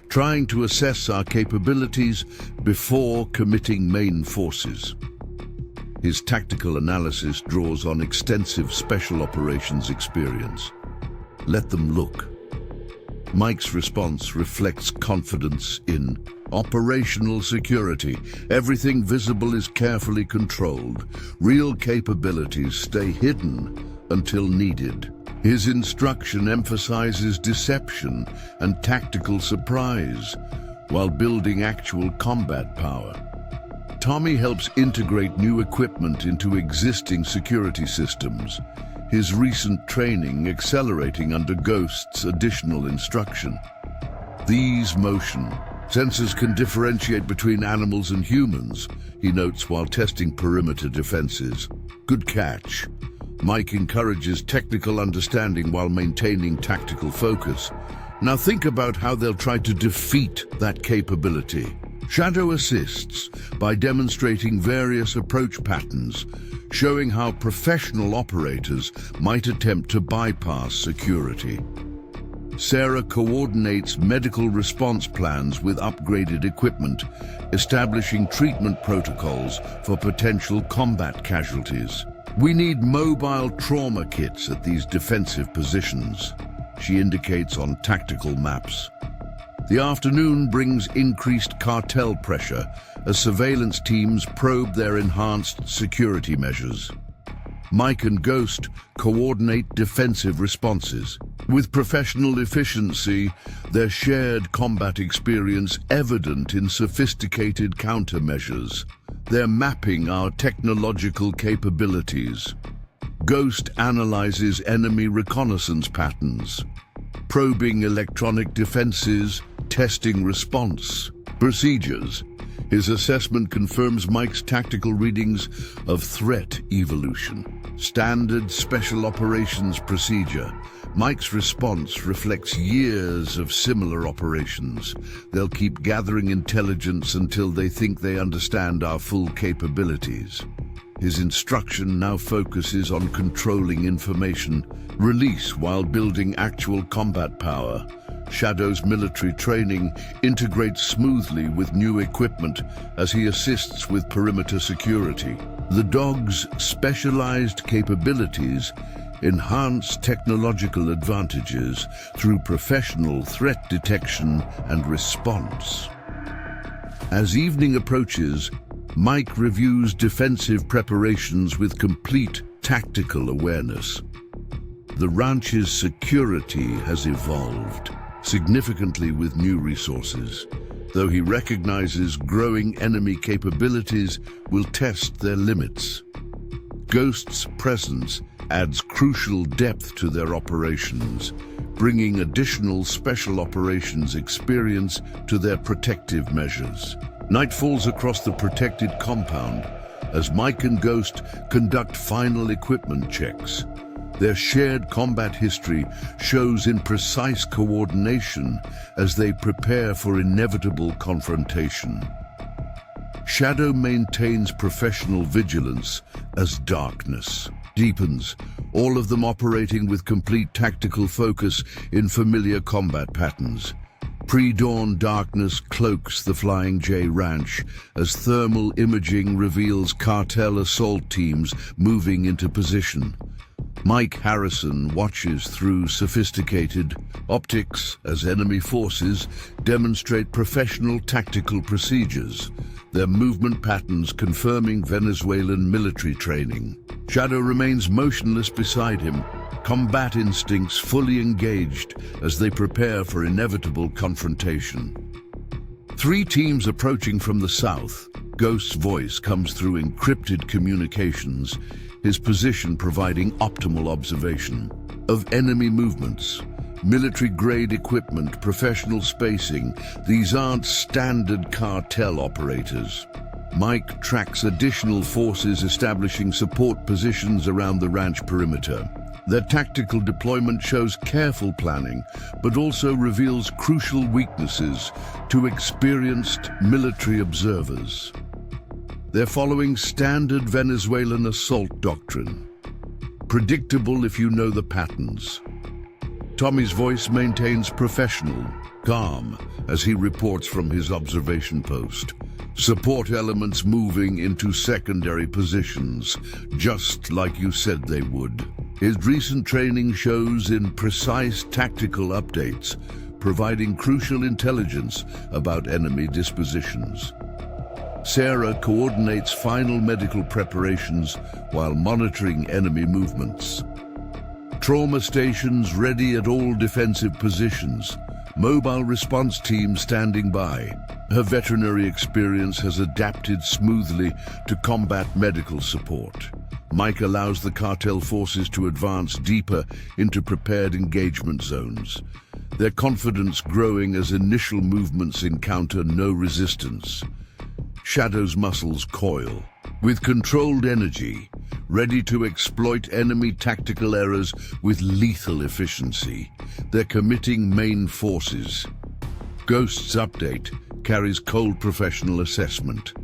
trying to assess our capabilities before committing main forces. His tactical analysis draws on extensive special operations experience. Let them look. Mike's response reflects confidence in operational security. Everything visible is carefully controlled. Real capabilities stay hidden until needed. His instruction emphasizes deception and tactical surprise, while building actual combat power. Tommy helps integrate new equipment into existing security systems, his recent training accelerating under Ghost's additional instruction. These motion sensors can differentiate between animals and humans, he notes while testing perimeter defenses. Good catch. Mike encourages technical understanding while maintaining tactical focus. Now think about how they'll try to defeat that capability. Shadow assists by demonstrating various approach patterns, showing how professional operators might attempt to bypass security. Sarah coordinates medical response plans with upgraded equipment, establishing treatment protocols for potential combat casualties. We need mobile trauma kits at these defensive positions, she indicates on tactical maps. The afternoon brings increased cartel pressure as surveillance teams probe their enhanced security measures. Mike and Ghost coordinate defensive responses. With professional efficiency, their shared combat experience evident in sophisticated countermeasures. They're mapping our technological capabilities. Ghost analyzes enemy reconnaissance patterns, probing electronic defenses, testing response procedures. His assessment confirms Mike's tactical readings of threat evolution. Standard special operations procedure. Mike's response reflects years of similar operations. They'll keep gathering intelligence until they think they understand our full capabilities. His instruction now focuses on controlling information, release while building actual combat power. Shadow's military training integrates smoothly with new equipment as he assists with perimeter security. The dog's specialized capabilities enhance technological advantages through professional threat detection and response. As evening approaches, Mike reviews defensive preparations with complete tactical awareness. The ranch's security has evolved significantly with new resources, though he recognizes growing enemy capabilities will test their limits. Ghost's presence adds crucial depth to their operations, bringing additional special operations experience to their protective measures. Night falls across the protected compound as Mike and Ghost conduct final equipment checks. Their shared combat history shows in precise coordination as they prepare for inevitable confrontation. Shadow maintains professional vigilance as darkness deepens, all of them operating with complete tactical focus in familiar combat patterns. Pre-dawn darkness cloaks the Flying J Ranch as thermal imaging reveals cartel assault teams moving into position. Mike Harrison watches through sophisticated optics as enemy forces demonstrate professional tactical procedures, their movement patterns confirming Venezuelan military training. Shadow remains motionless beside him, combat instincts fully engaged as they prepare for inevitable confrontation. Three teams approaching from the south. Ghost's voice comes through encrypted communications, his position providing optimal observation of enemy movements. Military-grade equipment, professional spacing, these aren't standard cartel operators. Mike tracks additional forces establishing support positions around the ranch perimeter. Their tactical deployment shows careful planning, but also reveals crucial weaknesses to experienced military observers. They're following standard Venezuelan assault doctrine. Predictable if you know the patterns. Tommy's voice maintains professional, calm, as he reports from his observation post. Support elements moving into secondary positions, just like you said they would. His recent training shows in precise tactical updates, providing crucial intelligence about enemy dispositions. Sarah coordinates final medical preparations while monitoring enemy movements. Trauma stations ready at all defensive positions. Mobile response teams standing by. Her veterinary experience has adapted smoothly to combat medical support. Mike allows the cartel forces to advance deeper into prepared engagement zones, their confidence growing as initial movements encounter no resistance. Shadow's muscles coil, with controlled energy, ready to exploit enemy tactical errors with lethal efficiency. They're committing main forces. Ghost's update carries cold professional assessment.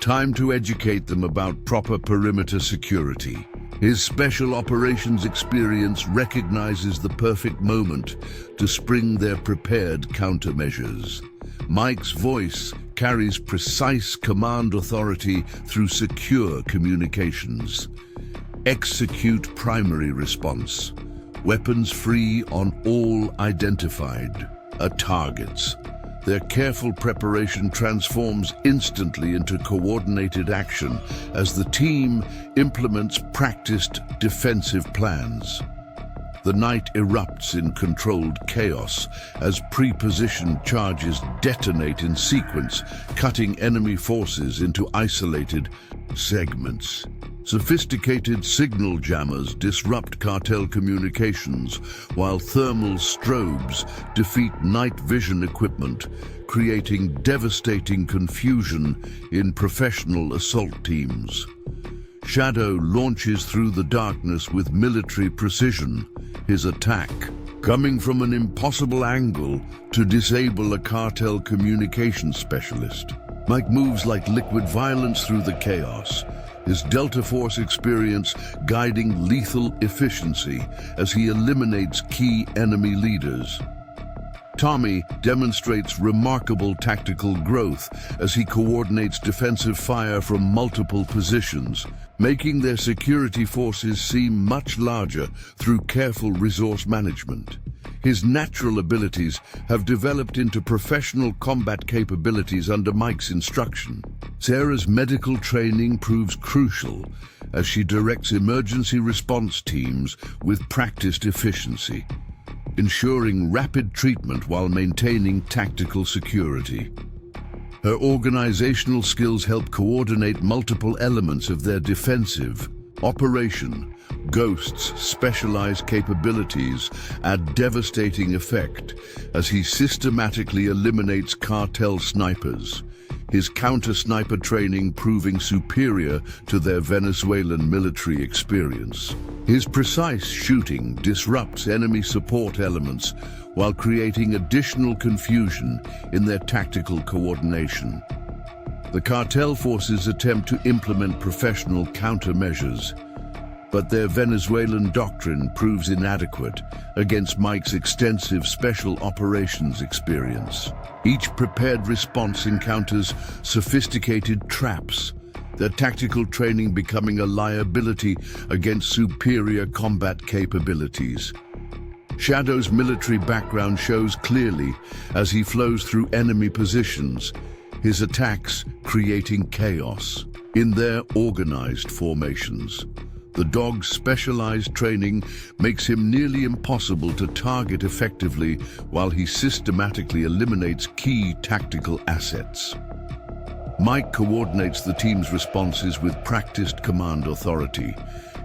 Time to educate them about proper perimeter security. His special operations experience recognizes the perfect moment to spring their prepared countermeasures. Mike's voice carries precise command authority through secure communications. Execute primary response. Weapons free on all identified targets. Their careful preparation transforms instantly into coordinated action as the team implements practiced defensive plans. The night erupts in controlled chaos as pre-positioned charges detonate in sequence, cutting enemy forces into isolated segments. Sophisticated signal jammers disrupt cartel communications, while thermal strobes defeat night vision equipment, creating devastating confusion in professional assault teams. Shadow launches through the darkness with military precision, his attack coming from an impossible angle to disable a cartel communications specialist. Mike moves like liquid violence through the chaos, his Delta Force experience guiding lethal efficiency as he eliminates key enemy leaders. Tommy demonstrates remarkable tactical growth as he coordinates defensive fire from multiple positions, making their security forces seem much larger through careful resource management. His natural abilities have developed into professional combat capabilities under Mike's instruction. Sarah's medical training proves crucial as she directs emergency response teams with practiced efficiency, ensuring rapid treatment while maintaining tactical security. Her organizational skills help coordinate multiple elements of their defensive operation. Ghost's specialized capabilities add devastating effect as he systematically eliminates cartel snipers, his counter-sniper training proving superior to their Venezuelan military experience. His precise shooting disrupts enemy support elements while creating additional confusion in their tactical coordination. The cartel forces attempt to implement professional countermeasures, but their Venezuelan doctrine proves inadequate against Mike's extensive special operations experience. Each prepared response encounters sophisticated traps, their tactical training becoming a liability against superior combat capabilities. Shadow's military background shows clearly as he flows through enemy positions, his attacks creating chaos in their organized formations. The dog's specialized training makes him nearly impossible to target effectively while he systematically eliminates key tactical assets. Mike coordinates the team's responses with practiced command authority,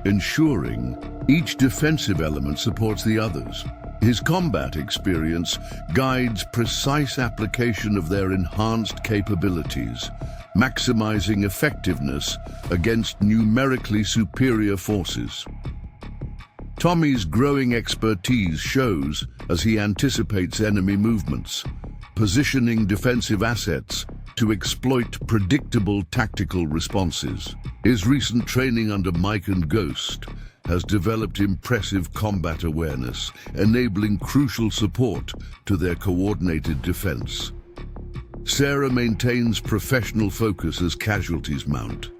ensuring each defensive element supports the others. His combat experience guides precise application of their enhanced capabilities, maximizing effectiveness against numerically superior forces. Tommy's growing expertise shows as he anticipates enemy movements, positioning defensive assets to exploit predictable tactical responses. His recent training under Mike and Ghost has developed impressive combat awareness, enabling crucial support to their coordinated defense. Sarah maintains professional focus as casualties mount,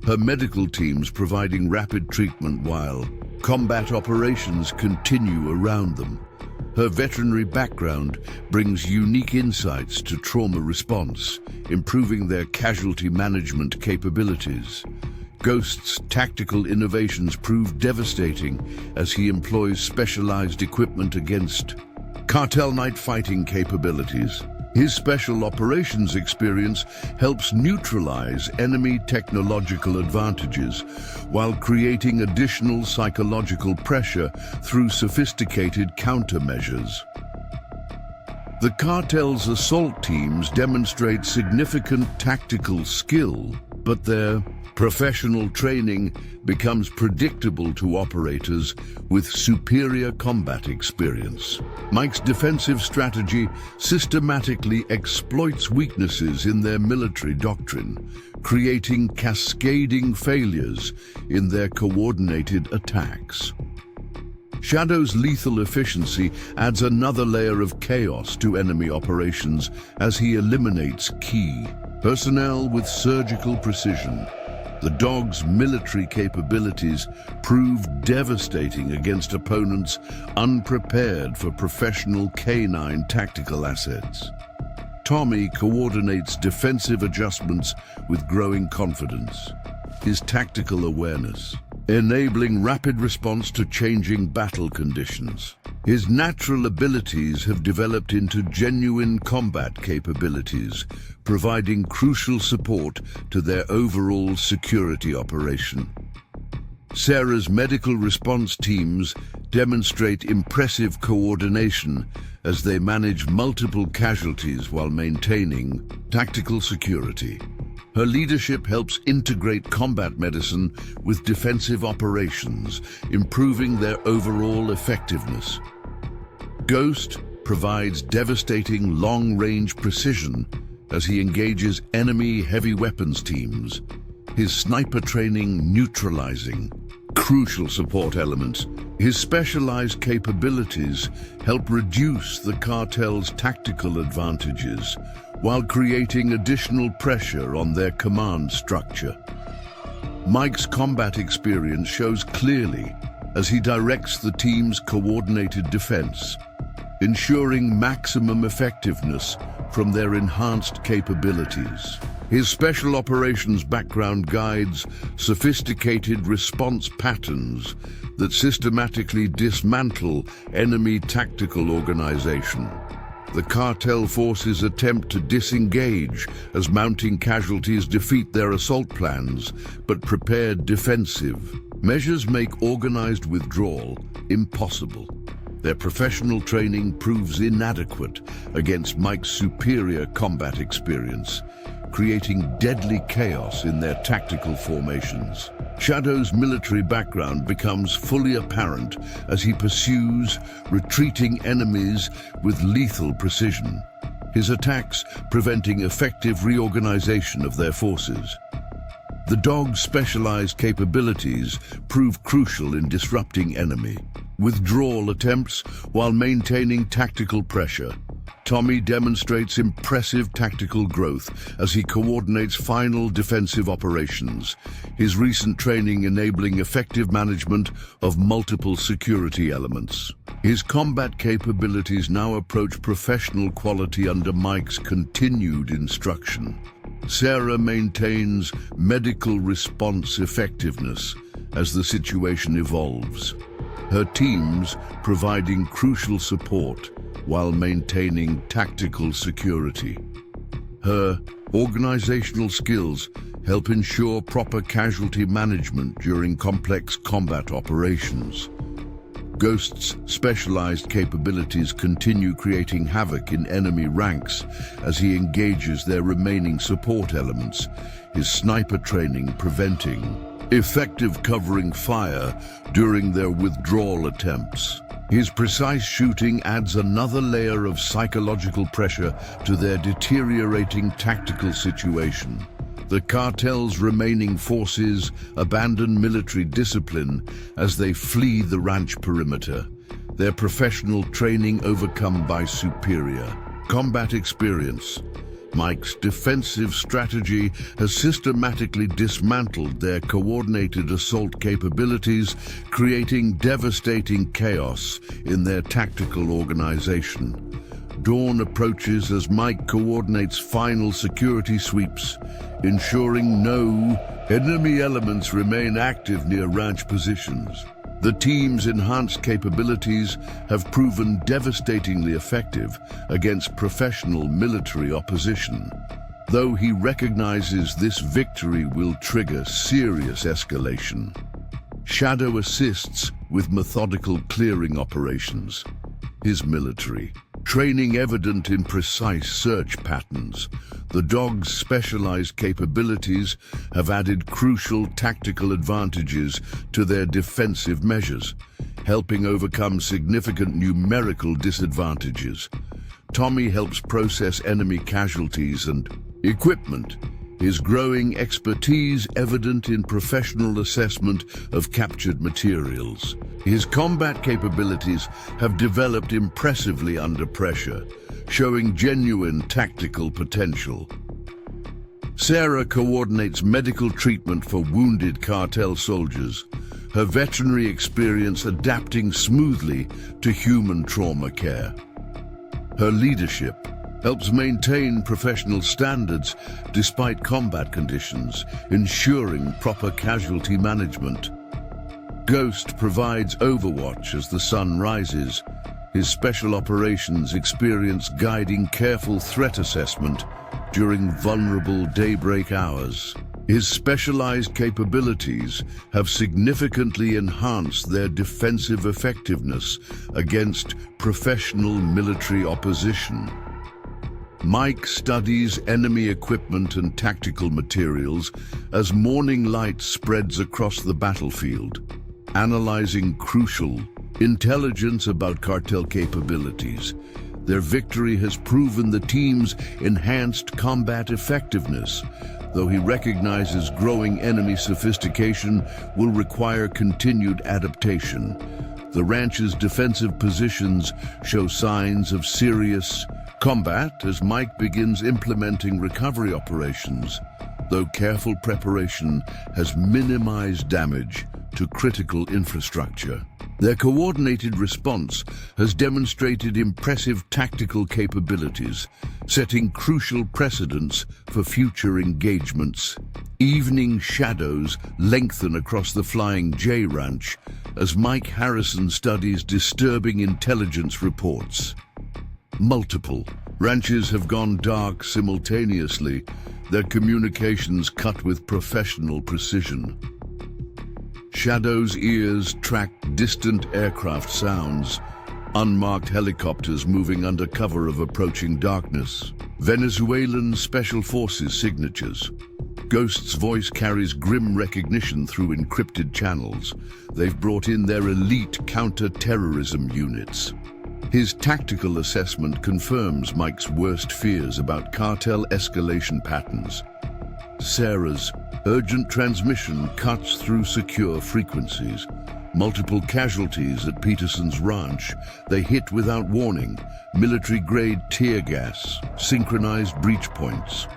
her medical teams providing rapid treatment while combat operations continue around them. Her veterinary background brings unique insights to trauma response, improving their casualty management capabilities. Ghost's tactical innovations prove devastating as he employs specialized equipment against cartel night fighting capabilities. His special operations experience helps neutralize enemy technological advantages while creating additional psychological pressure through sophisticated countermeasures. The cartel's assault teams demonstrate significant tactical skill, but their professional training becomes predictable to operators with superior combat experience. Mike's defensive strategy systematically exploits weaknesses in their military doctrine, creating cascading failures in their coordinated attacks. Shadow's lethal efficiency adds another layer of chaos to enemy operations as he eliminates key personnel with surgical precision. The dog's military capabilities prove devastating against opponents unprepared for professional canine tactical assets. Tommy coordinates defensive adjustments with growing confidence, his tactical awareness enabling rapid response to changing battle conditions. His natural abilities have developed into genuine combat capabilities, providing crucial support to their overall security operation. Sarah's medical response teams demonstrate impressive coordination as they manage multiple casualties while maintaining tactical security. Her leadership helps integrate combat medicine with defensive operations, improving their overall effectiveness. Ghost provides devastating long-range precision as he engages enemy heavy weapons teams, his sniper training neutralizing crucial support elements. His specialized capabilities help reduce the cartel's tactical advantages while creating additional pressure on their command structure. Mike's combat experience shows clearly as he directs the team's coordinated defense, ensuring maximum effectiveness from their enhanced capabilities. His special operations background guides sophisticated response patterns that systematically dismantle enemy tactical organization. The cartel forces attempt to disengage as mounting casualties defeat their assault plans, but prepared defensive measures make organized withdrawal impossible. Their professional training proves inadequate against Mike's superior combat experience, creating deadly chaos in their tactical formations. Shadow's military background becomes fully apparent as he pursues retreating enemies with lethal precision, his attacks preventing effective reorganization of their forces. The dog's specialized capabilities prove crucial in disrupting enemy withdrawal attempts while maintaining tactical pressure. Tommy demonstrates impressive tactical growth as he coordinates final defensive operations, his recent training enabling effective management of multiple security elements. His combat capabilities now approach professional quality under Mike's continued instruction. Sarah maintains medical response effectiveness as the situation evolves, her teams providing crucial support while maintaining tactical security. Her organizational skills help ensure proper casualty management during complex combat operations. Ghost's specialized capabilities continue creating havoc in enemy ranks as he engages their remaining support elements, his sniper training preventing effective covering fire during their withdrawal attempts. His precise shooting adds another layer of psychological pressure to their deteriorating tactical situation. The cartel's remaining forces abandon military discipline as they flee the ranch perimeter, their professional training overcome by superior combat experience. Mike's defensive strategy has systematically dismantled their coordinated assault capabilities, creating devastating chaos in their tactical organization. Dawn approaches as Mike coordinates final security sweeps, ensuring no enemy elements remain active near ranch positions. The team's enhanced capabilities have proven devastatingly effective against professional military opposition, though he recognizes this victory will trigger serious escalation. Shadow assists with methodical clearing operations, his military training evident in precise search patterns. The dog's specialized capabilities have added crucial tactical advantages to their defensive measures, helping overcome significant numerical disadvantages. Tommy helps process enemy casualties and equipment, his growing expertise evident in professional assessment of captured materials. His combat capabilities have developed impressively under pressure, showing genuine tactical potential. Sarah coordinates medical treatment for wounded cartel soldiers, her veterinary experience adapting smoothly to human trauma care. Her leadership helps maintain professional standards despite combat conditions, ensuring proper casualty management. Ghost provides overwatch as the sun rises, his special operations experience guiding careful threat assessment during vulnerable daybreak hours. His specialized capabilities have significantly enhanced their defensive effectiveness against professional military opposition. Mike studies enemy equipment and tactical materials as morning light spreads across the battlefield, analyzing crucial intelligence about cartel capabilities. Their victory has proven the team's enhanced combat effectiveness, though he recognizes growing enemy sophistication will require continued adaptation. The ranch's defensive positions show signs of serious combat as Mike begins implementing recovery operations, though careful preparation has minimized damage to critical infrastructure. Their coordinated response has demonstrated impressive tactical capabilities, setting crucial precedents for future engagements. Evening shadows lengthen across the Flying J Ranch as Mike Harrison studies disturbing intelligence reports. Multiple ranches have gone dark simultaneously, their communications cut with professional precision. Shadow's ears track distant aircraft sounds, unmarked helicopters moving under cover of approaching darkness. Venezuelan Special Forces signatures. Ghost's voice carries grim recognition through encrypted channels. They've brought in their elite counter-terrorism units. His tactical assessment confirms Mike's worst fears about cartel escalation patterns. Sarah's urgent transmission cuts through secure frequencies. Multiple casualties at Peterson's ranch. They hit without warning. Military-grade tear gas, synchronized breach points.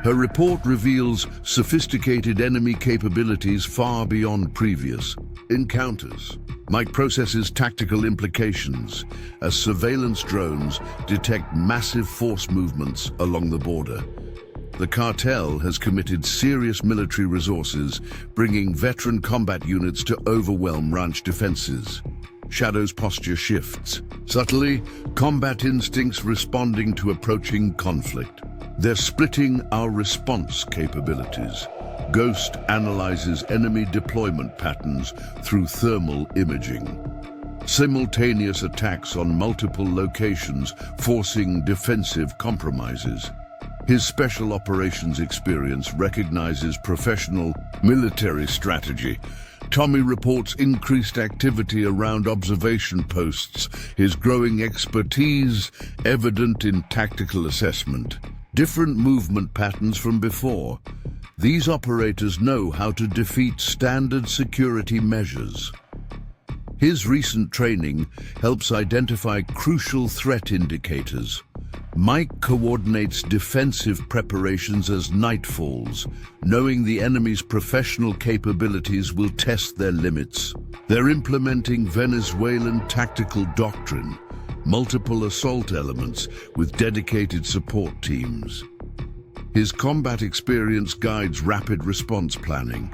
Her report reveals sophisticated enemy capabilities far beyond previous encounters. Mike processes tactical implications as surveillance drones detect massive force movements along the border. The cartel has committed serious military resources, bringing veteran combat units to overwhelm ranch defenses. Shadow's posture shifts. Subtly, combat instincts responding to approaching conflict. They're splitting our response capabilities. Ghost analyzes enemy deployment patterns through thermal imaging. Simultaneous attacks on multiple locations, forcing defensive compromises. His special operations experience recognizes professional military strategy. Tommy reports increased activity around observation posts, his growing expertise evident in tactical assessment. Different movement patterns from before. These operators know how to defeat standard security measures. His recent training helps identify crucial threat indicators. Mike coordinates defensive preparations as night falls, knowing the enemy's professional capabilities will test their limits. They're implementing Venezuelan tactical doctrine, multiple assault elements with dedicated support teams. His combat experience guides rapid response planning.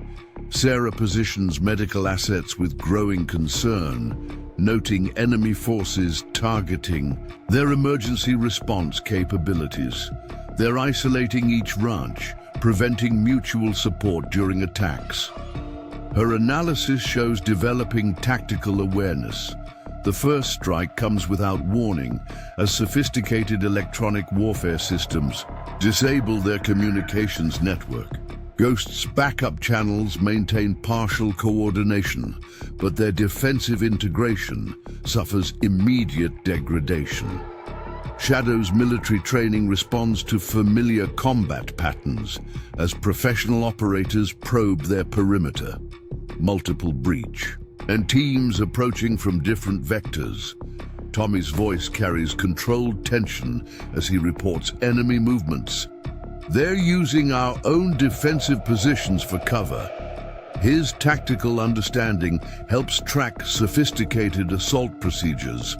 Sarah positions medical assets with growing concern, noting enemy forces targeting their emergency response capabilities. They're isolating each ranch, preventing mutual support during attacks. Her analysis shows developing tactical awareness. The first strike comes without warning, as sophisticated electronic warfare systems disable their communications network. Ghost's backup channels maintain partial coordination, but their defensive integration suffers immediate degradation. Shadow's military training responds to familiar combat patterns as professional operators probe their perimeter. Multiple breach, and teams approaching from different vectors. Tommy's voice carries controlled tension as he reports enemy movements. They're using our own defensive positions for cover. His tactical understanding helps track sophisticated assault procedures.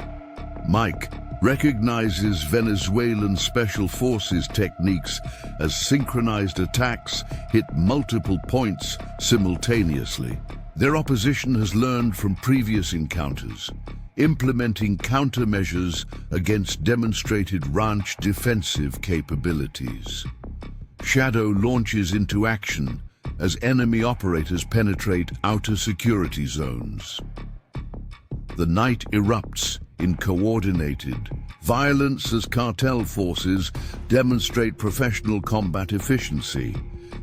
Mike recognizes Venezuelan Special Forces techniques as synchronized attacks hit multiple points simultaneously. Their opposition has learned from previous encounters, implementing countermeasures against demonstrated ranch defensive capabilities. Shadow launches into action as enemy operators penetrate outer security zones. The night erupts in coordinated violence as cartel forces demonstrate professional combat efficiency.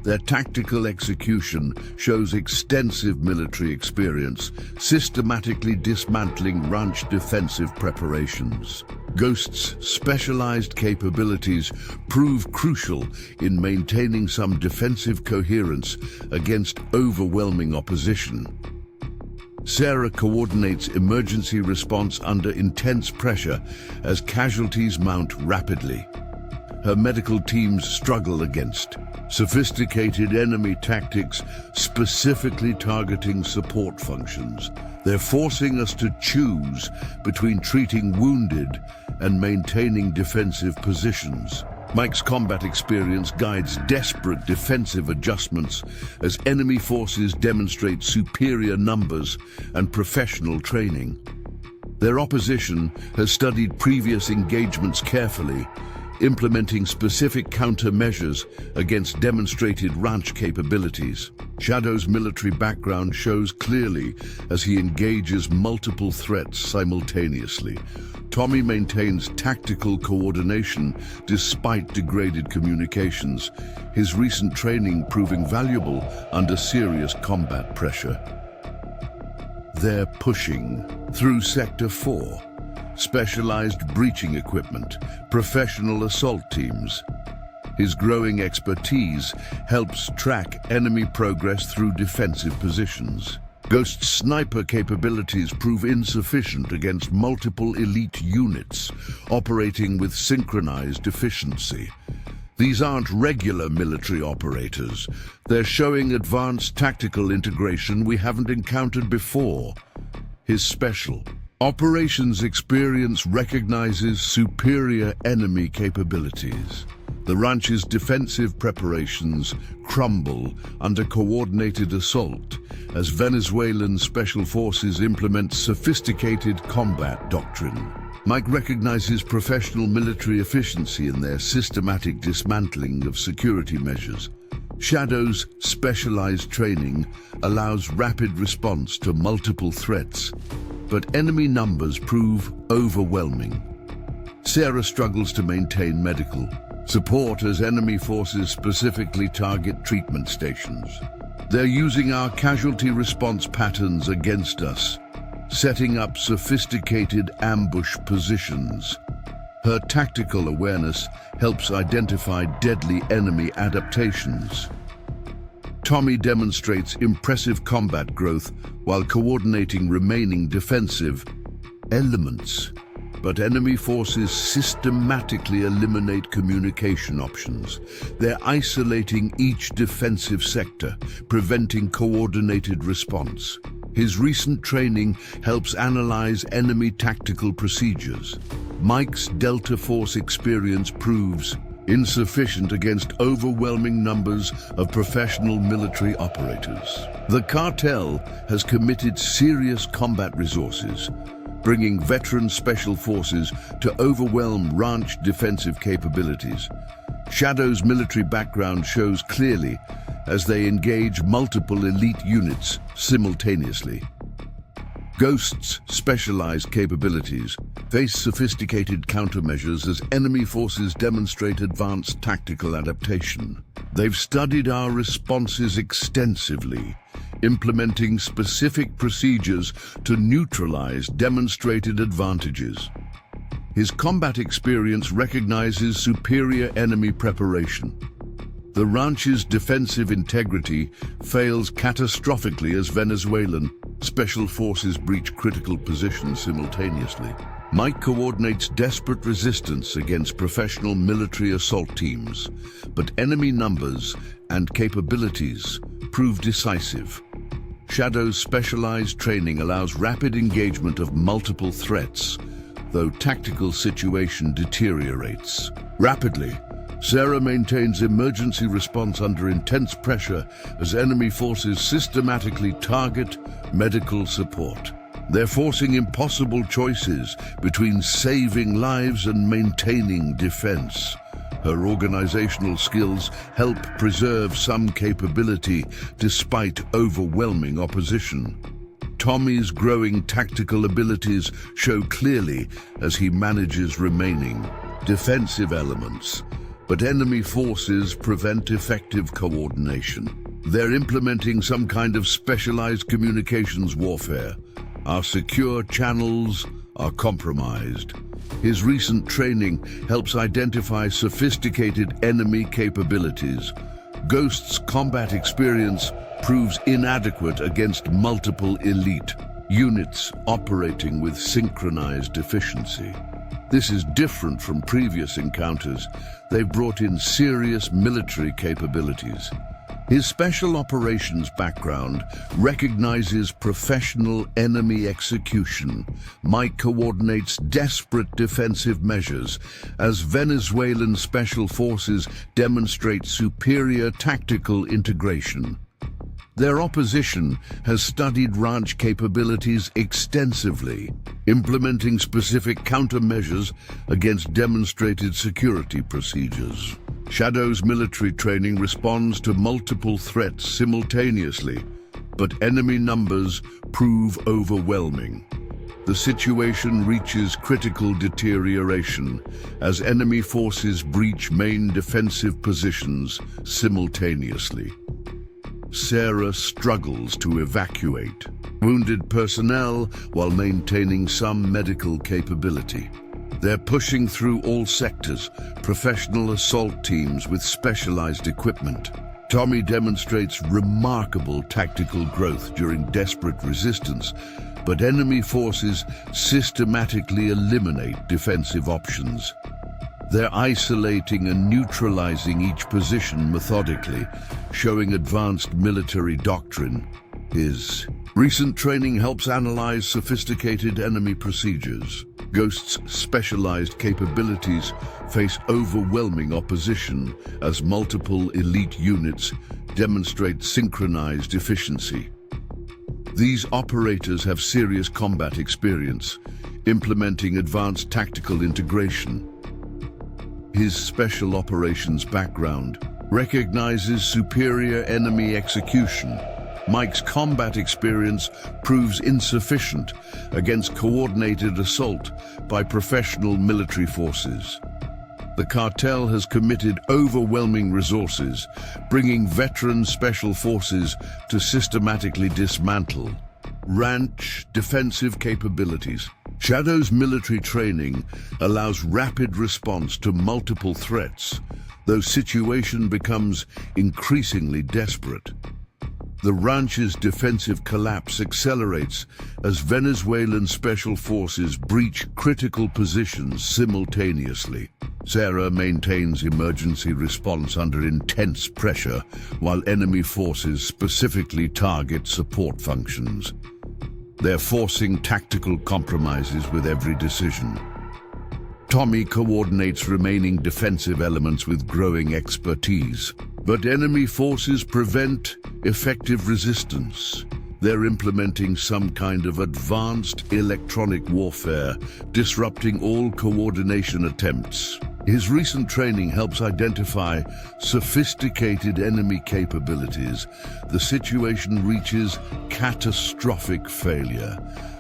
Their tactical execution shows extensive military experience, systematically dismantling ranch defensive preparations. Ghost's specialized capabilities prove crucial in maintaining some defensive coherence against overwhelming opposition. Sarah coordinates emergency response under intense pressure as casualties mount rapidly. Her medical teams struggle against sophisticated enemy tactics specifically targeting support functions. They're forcing us to choose between treating wounded and maintaining defensive positions. Mike's combat experience guides desperate defensive adjustments as enemy forces demonstrate superior numbers and professional training. Their opposition has studied previous engagements carefully, implementing specific countermeasures against demonstrated ranch capabilities. Shadow's military background shows clearly as he engages multiple threats simultaneously. Tommy maintains tactical coordination despite degraded communications, his recent training proving valuable under serious combat pressure. They're pushing through Sector 4. Specialized breaching equipment, professional assault teams. His growing expertise helps track enemy progress through defensive positions. Ghost's sniper capabilities prove insufficient against multiple elite units, operating with synchronized efficiency. These aren't regular military operators. They're showing advanced tactical integration we haven't encountered before. His special operations experience recognizes superior enemy capabilities. The ranch's defensive preparations crumble under coordinated assault as Venezuelan special forces implement sophisticated combat doctrine. Mike recognizes professional military efficiency in their systematic dismantling of security measures. Shadow's specialized training allows rapid response to multiple threats, but enemy numbers prove overwhelming. Sarah struggles to maintain medical support as enemy forces specifically target treatment stations. They're using our casualty response patterns against us, setting up sophisticated ambush positions. Her tactical awareness helps identify deadly enemy adaptations. Tommy demonstrates impressive combat growth while coordinating remaining defensive elements. But enemy forces systematically eliminate communication options. They're isolating each defensive sector, preventing coordinated response. His recent training helps analyze enemy tactical procedures. Mike's Delta Force experience proves insufficient against overwhelming numbers of professional military operators. The cartel has committed serious combat resources, bringing veteran special forces to overwhelm ranch defensive capabilities. Shadow's military background shows clearly as they engage multiple elite units simultaneously. Ghost's specialized capabilities face sophisticated countermeasures as enemy forces demonstrate advanced tactical adaptation. They've studied our responses extensively, implementing specific procedures to neutralize demonstrated advantages. His combat experience recognizes superior enemy preparation. The ranch's defensive integrity fails catastrophically as Venezuelan special forces breach critical positions simultaneously. Mike coordinates desperate resistance against professional military assault teams, but enemy numbers and capabilities prove decisive. Shadow's specialized training allows rapid engagement of multiple threats, though tactical situation deteriorates rapidly. Sarah maintains emergency response under intense pressure as enemy forces systematically target medical support. They're forcing impossible choices between saving lives and maintaining defense. Her organizational skills help preserve some capability despite overwhelming opposition. Tommy's growing tactical abilities show clearly as he manages remaining defensive elements, but enemy forces prevent effective coordination. They're implementing some kind of specialized communications warfare. Our secure channels are compromised. His recent training helps identify sophisticated enemy capabilities. Ghost's combat experience proves inadequate against multiple elite units operating with synchronized efficiency. This is different from previous encounters. They've brought in serious military capabilities. His special operations background recognizes professional enemy execution. Mike coordinates desperate defensive measures as Venezuelan special forces demonstrate superior tactical integration. Their opposition has studied ranch capabilities extensively, implementing specific countermeasures against demonstrated security procedures. Shadow's military training responds to multiple threats simultaneously, but enemy numbers prove overwhelming. The situation reaches critical deterioration as enemy forces breach main defensive positions simultaneously. Sarah struggles to evacuate wounded personnel while maintaining some medical capability. They're pushing through all sectors, professional assault teams with specialized equipment. Tommy demonstrates remarkable tactical growth during desperate resistance, but enemy forces systematically eliminate defensive options. They're isolating and neutralizing each position methodically, showing advanced military doctrine. His recent training helps analyze sophisticated enemy procedures. Ghost's specialized capabilities face overwhelming opposition as multiple elite units demonstrate synchronized efficiency. These operators have serious combat experience, implementing advanced tactical integration. His special operations background recognizes superior enemy execution. Mike's combat experience proves insufficient against coordinated assault by professional military forces. The cartel has committed overwhelming resources, bringing veteran special forces to systematically dismantle ranch defensive capabilities. Shadow's military training allows rapid response to multiple threats, though situation becomes increasingly desperate. The ranch's defensive collapse accelerates as Venezuelan special forces breach critical positions simultaneously. Sarah maintains emergency response under intense pressure, while enemy forces specifically target support functions. They're forcing tactical compromises with every decision. Tommy coordinates remaining defensive elements with growing expertise, but enemy forces prevent effective resistance. They're implementing some kind of advanced electronic warfare, disrupting all coordination attempts. His recent training helps identify sophisticated enemy capabilities. The situation reaches catastrophic failure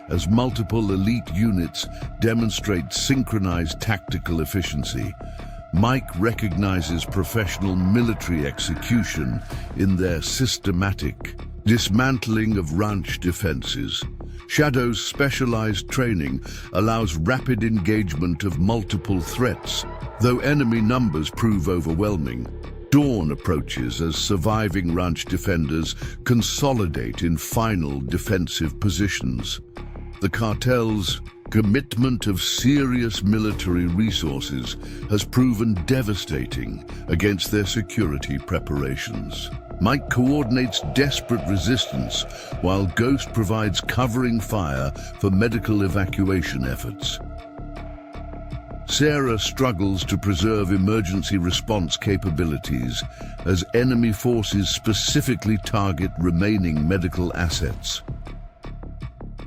as multiple elite units demonstrate synchronized tactical efficiency. Mike recognizes professional military execution in their systematic dismantling of ranch defenses. Shadow's specialized training allows rapid engagement of multiple threats, though enemy numbers prove overwhelming. Dawn approaches as surviving ranch defenders consolidate in final defensive positions. The cartel's commitment of serious military resources has proven devastating against their security preparations. Mike coordinates desperate resistance, while Ghost provides covering fire for medical evacuation efforts. Sarah struggles to preserve emergency response capabilities as enemy forces specifically target remaining medical assets.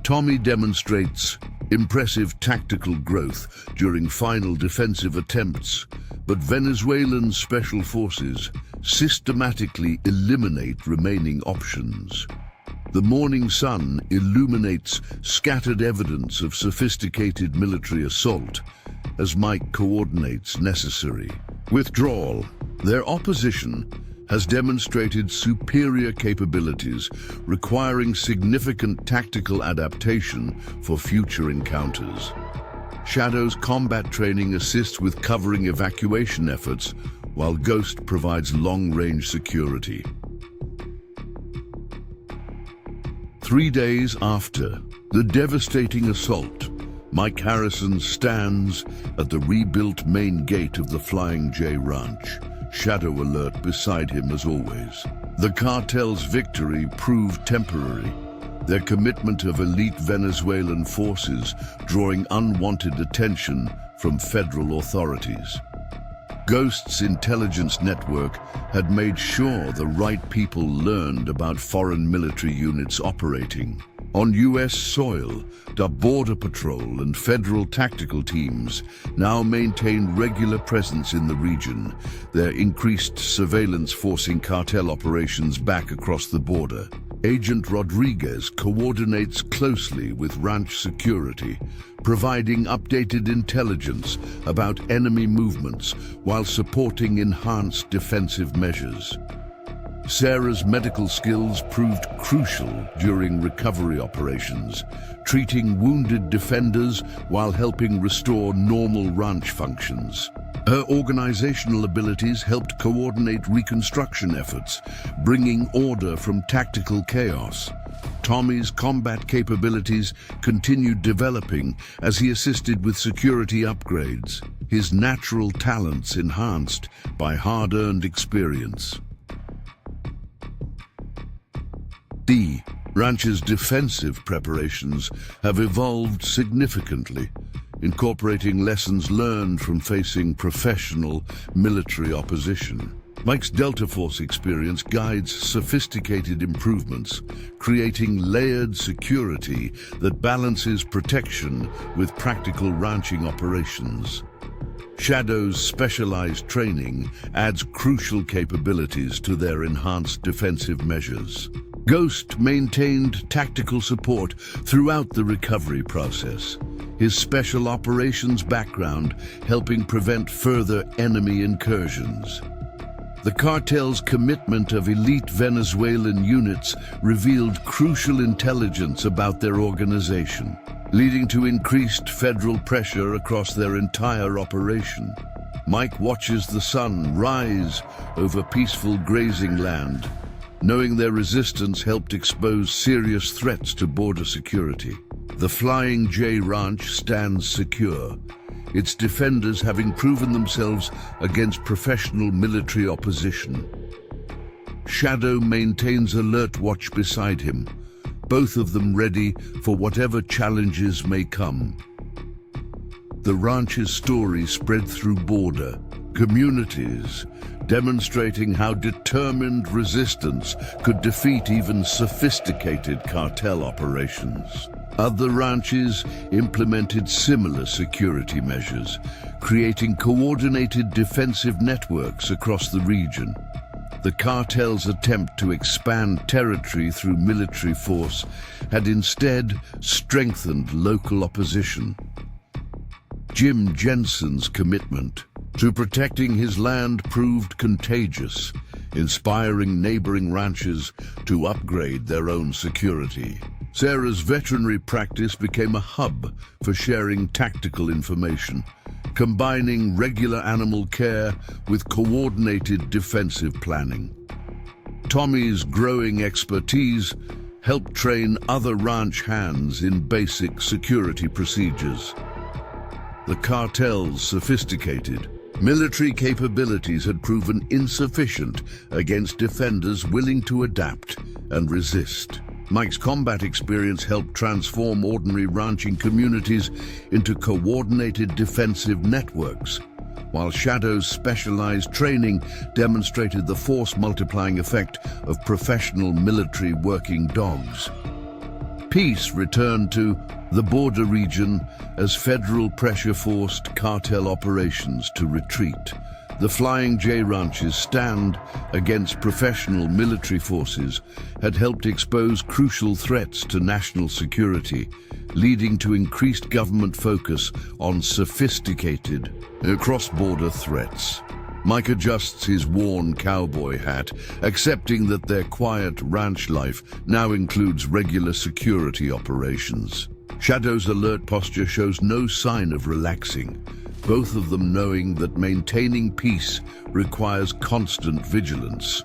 Tommy demonstrates impressive tactical growth during final defensive attempts, but Venezuelan special forces systematically eliminate remaining options. The morning sun illuminates scattered evidence of sophisticated military assault as Mike coordinates necessary withdrawal. Their opposition has demonstrated superior capabilities, requiring significant tactical adaptation for future encounters. Shadow's combat training assists with covering evacuation efforts, while Ghost provides long-range security. 3 days after the devastating assault, Mike Harrison stands at the rebuilt main gate of the Flying J Ranch, Shadow alert beside him as always. The cartel's victory proved temporary, their commitment of elite Venezuelan forces drawing unwanted attention from federal authorities. Ghost's intelligence network had made sure the right people learned about foreign military units operating on U.S. soil. The Border Patrol and federal tactical teams now maintain regular presence in the region, their increased surveillance forcing cartel operations back across the border. Agent Rodriguez coordinates closely with ranch security, providing updated intelligence about enemy movements while supporting enhanced defensive measures. Sarah's medical skills proved crucial during recovery operations, treating wounded defenders while helping restore normal ranch functions. Her organizational abilities helped coordinate reconstruction efforts, bringing order from tactical chaos. Tommy's combat capabilities continued developing as he assisted with security upgrades, his natural talents enhanced by hard-earned experience. The ranch's defensive preparations have evolved significantly, incorporating lessons learned from facing professional military opposition. Mike's Delta Force experience guides sophisticated improvements, creating layered security that balances protection with practical ranching operations. Shadow's specialized training adds crucial capabilities to their enhanced defensive measures. Ghost maintained tactical support throughout the recovery process, his special operations background helping prevent further enemy incursions. The cartel's commitment of elite Venezuelan units revealed crucial intelligence about their organization, leading to increased federal pressure across their entire operation. Mike watches the sun rise over peaceful grazing land, knowing their resistance helped expose serious threats to border security. The Flying J Ranch stands secure, its defenders having proven themselves against professional military opposition. Shadow maintains alert watch beside him, both of them ready for whatever challenges may come. The ranch's story spread through border communities, demonstrating how determined resistance could defeat even sophisticated cartel operations. Other ranches implemented similar security measures, creating coordinated defensive networks across the region. The cartel's attempt to expand territory through military force had instead strengthened local opposition. Jim Jensen's commitment to protecting his land proved contagious, inspiring neighboring ranches to upgrade their own security. Sarah's veterinary practice became a hub for sharing tactical information, combining regular animal care with coordinated defensive planning. Tommy's growing expertise helped train other ranch hands in basic security procedures. The cartel's sophisticated military capabilities had proven insufficient against defenders willing to adapt and resist. Mike's combat experience helped transform ordinary ranching communities into coordinated defensive networks, while Shadow's specialized training demonstrated the force-multiplying effect of professional military working dogs. Peace returned to the border region as federal pressure forced cartel operations to retreat, The Flying J Ranch's stand against professional military forces had helped expose crucial threats to national security, leading to increased government focus on sophisticated cross-border threats. Mike adjusts his worn cowboy hat, accepting that their quiet ranch life now includes regular security operations. Shadow's alert posture shows no sign of relaxing, both of them knowing that maintaining peace requires constant vigilance.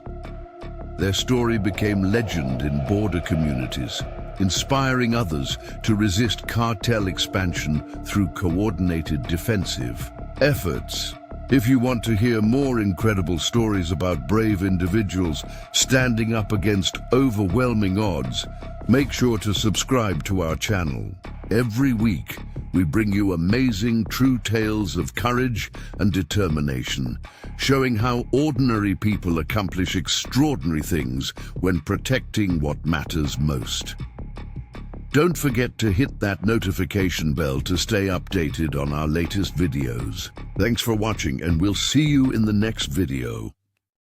Their story became legend in border communities, inspiring others to resist cartel expansion through coordinated defensive efforts. If you want to hear more incredible stories about brave individuals standing up against overwhelming odds, make sure to subscribe to our channel. Every week, we bring you amazing true tales of courage and determination, showing how ordinary people accomplish extraordinary things when protecting what matters most. Don't forget to hit that notification bell to stay updated on our latest videos. Thanks for watching, and we'll see you in the next video.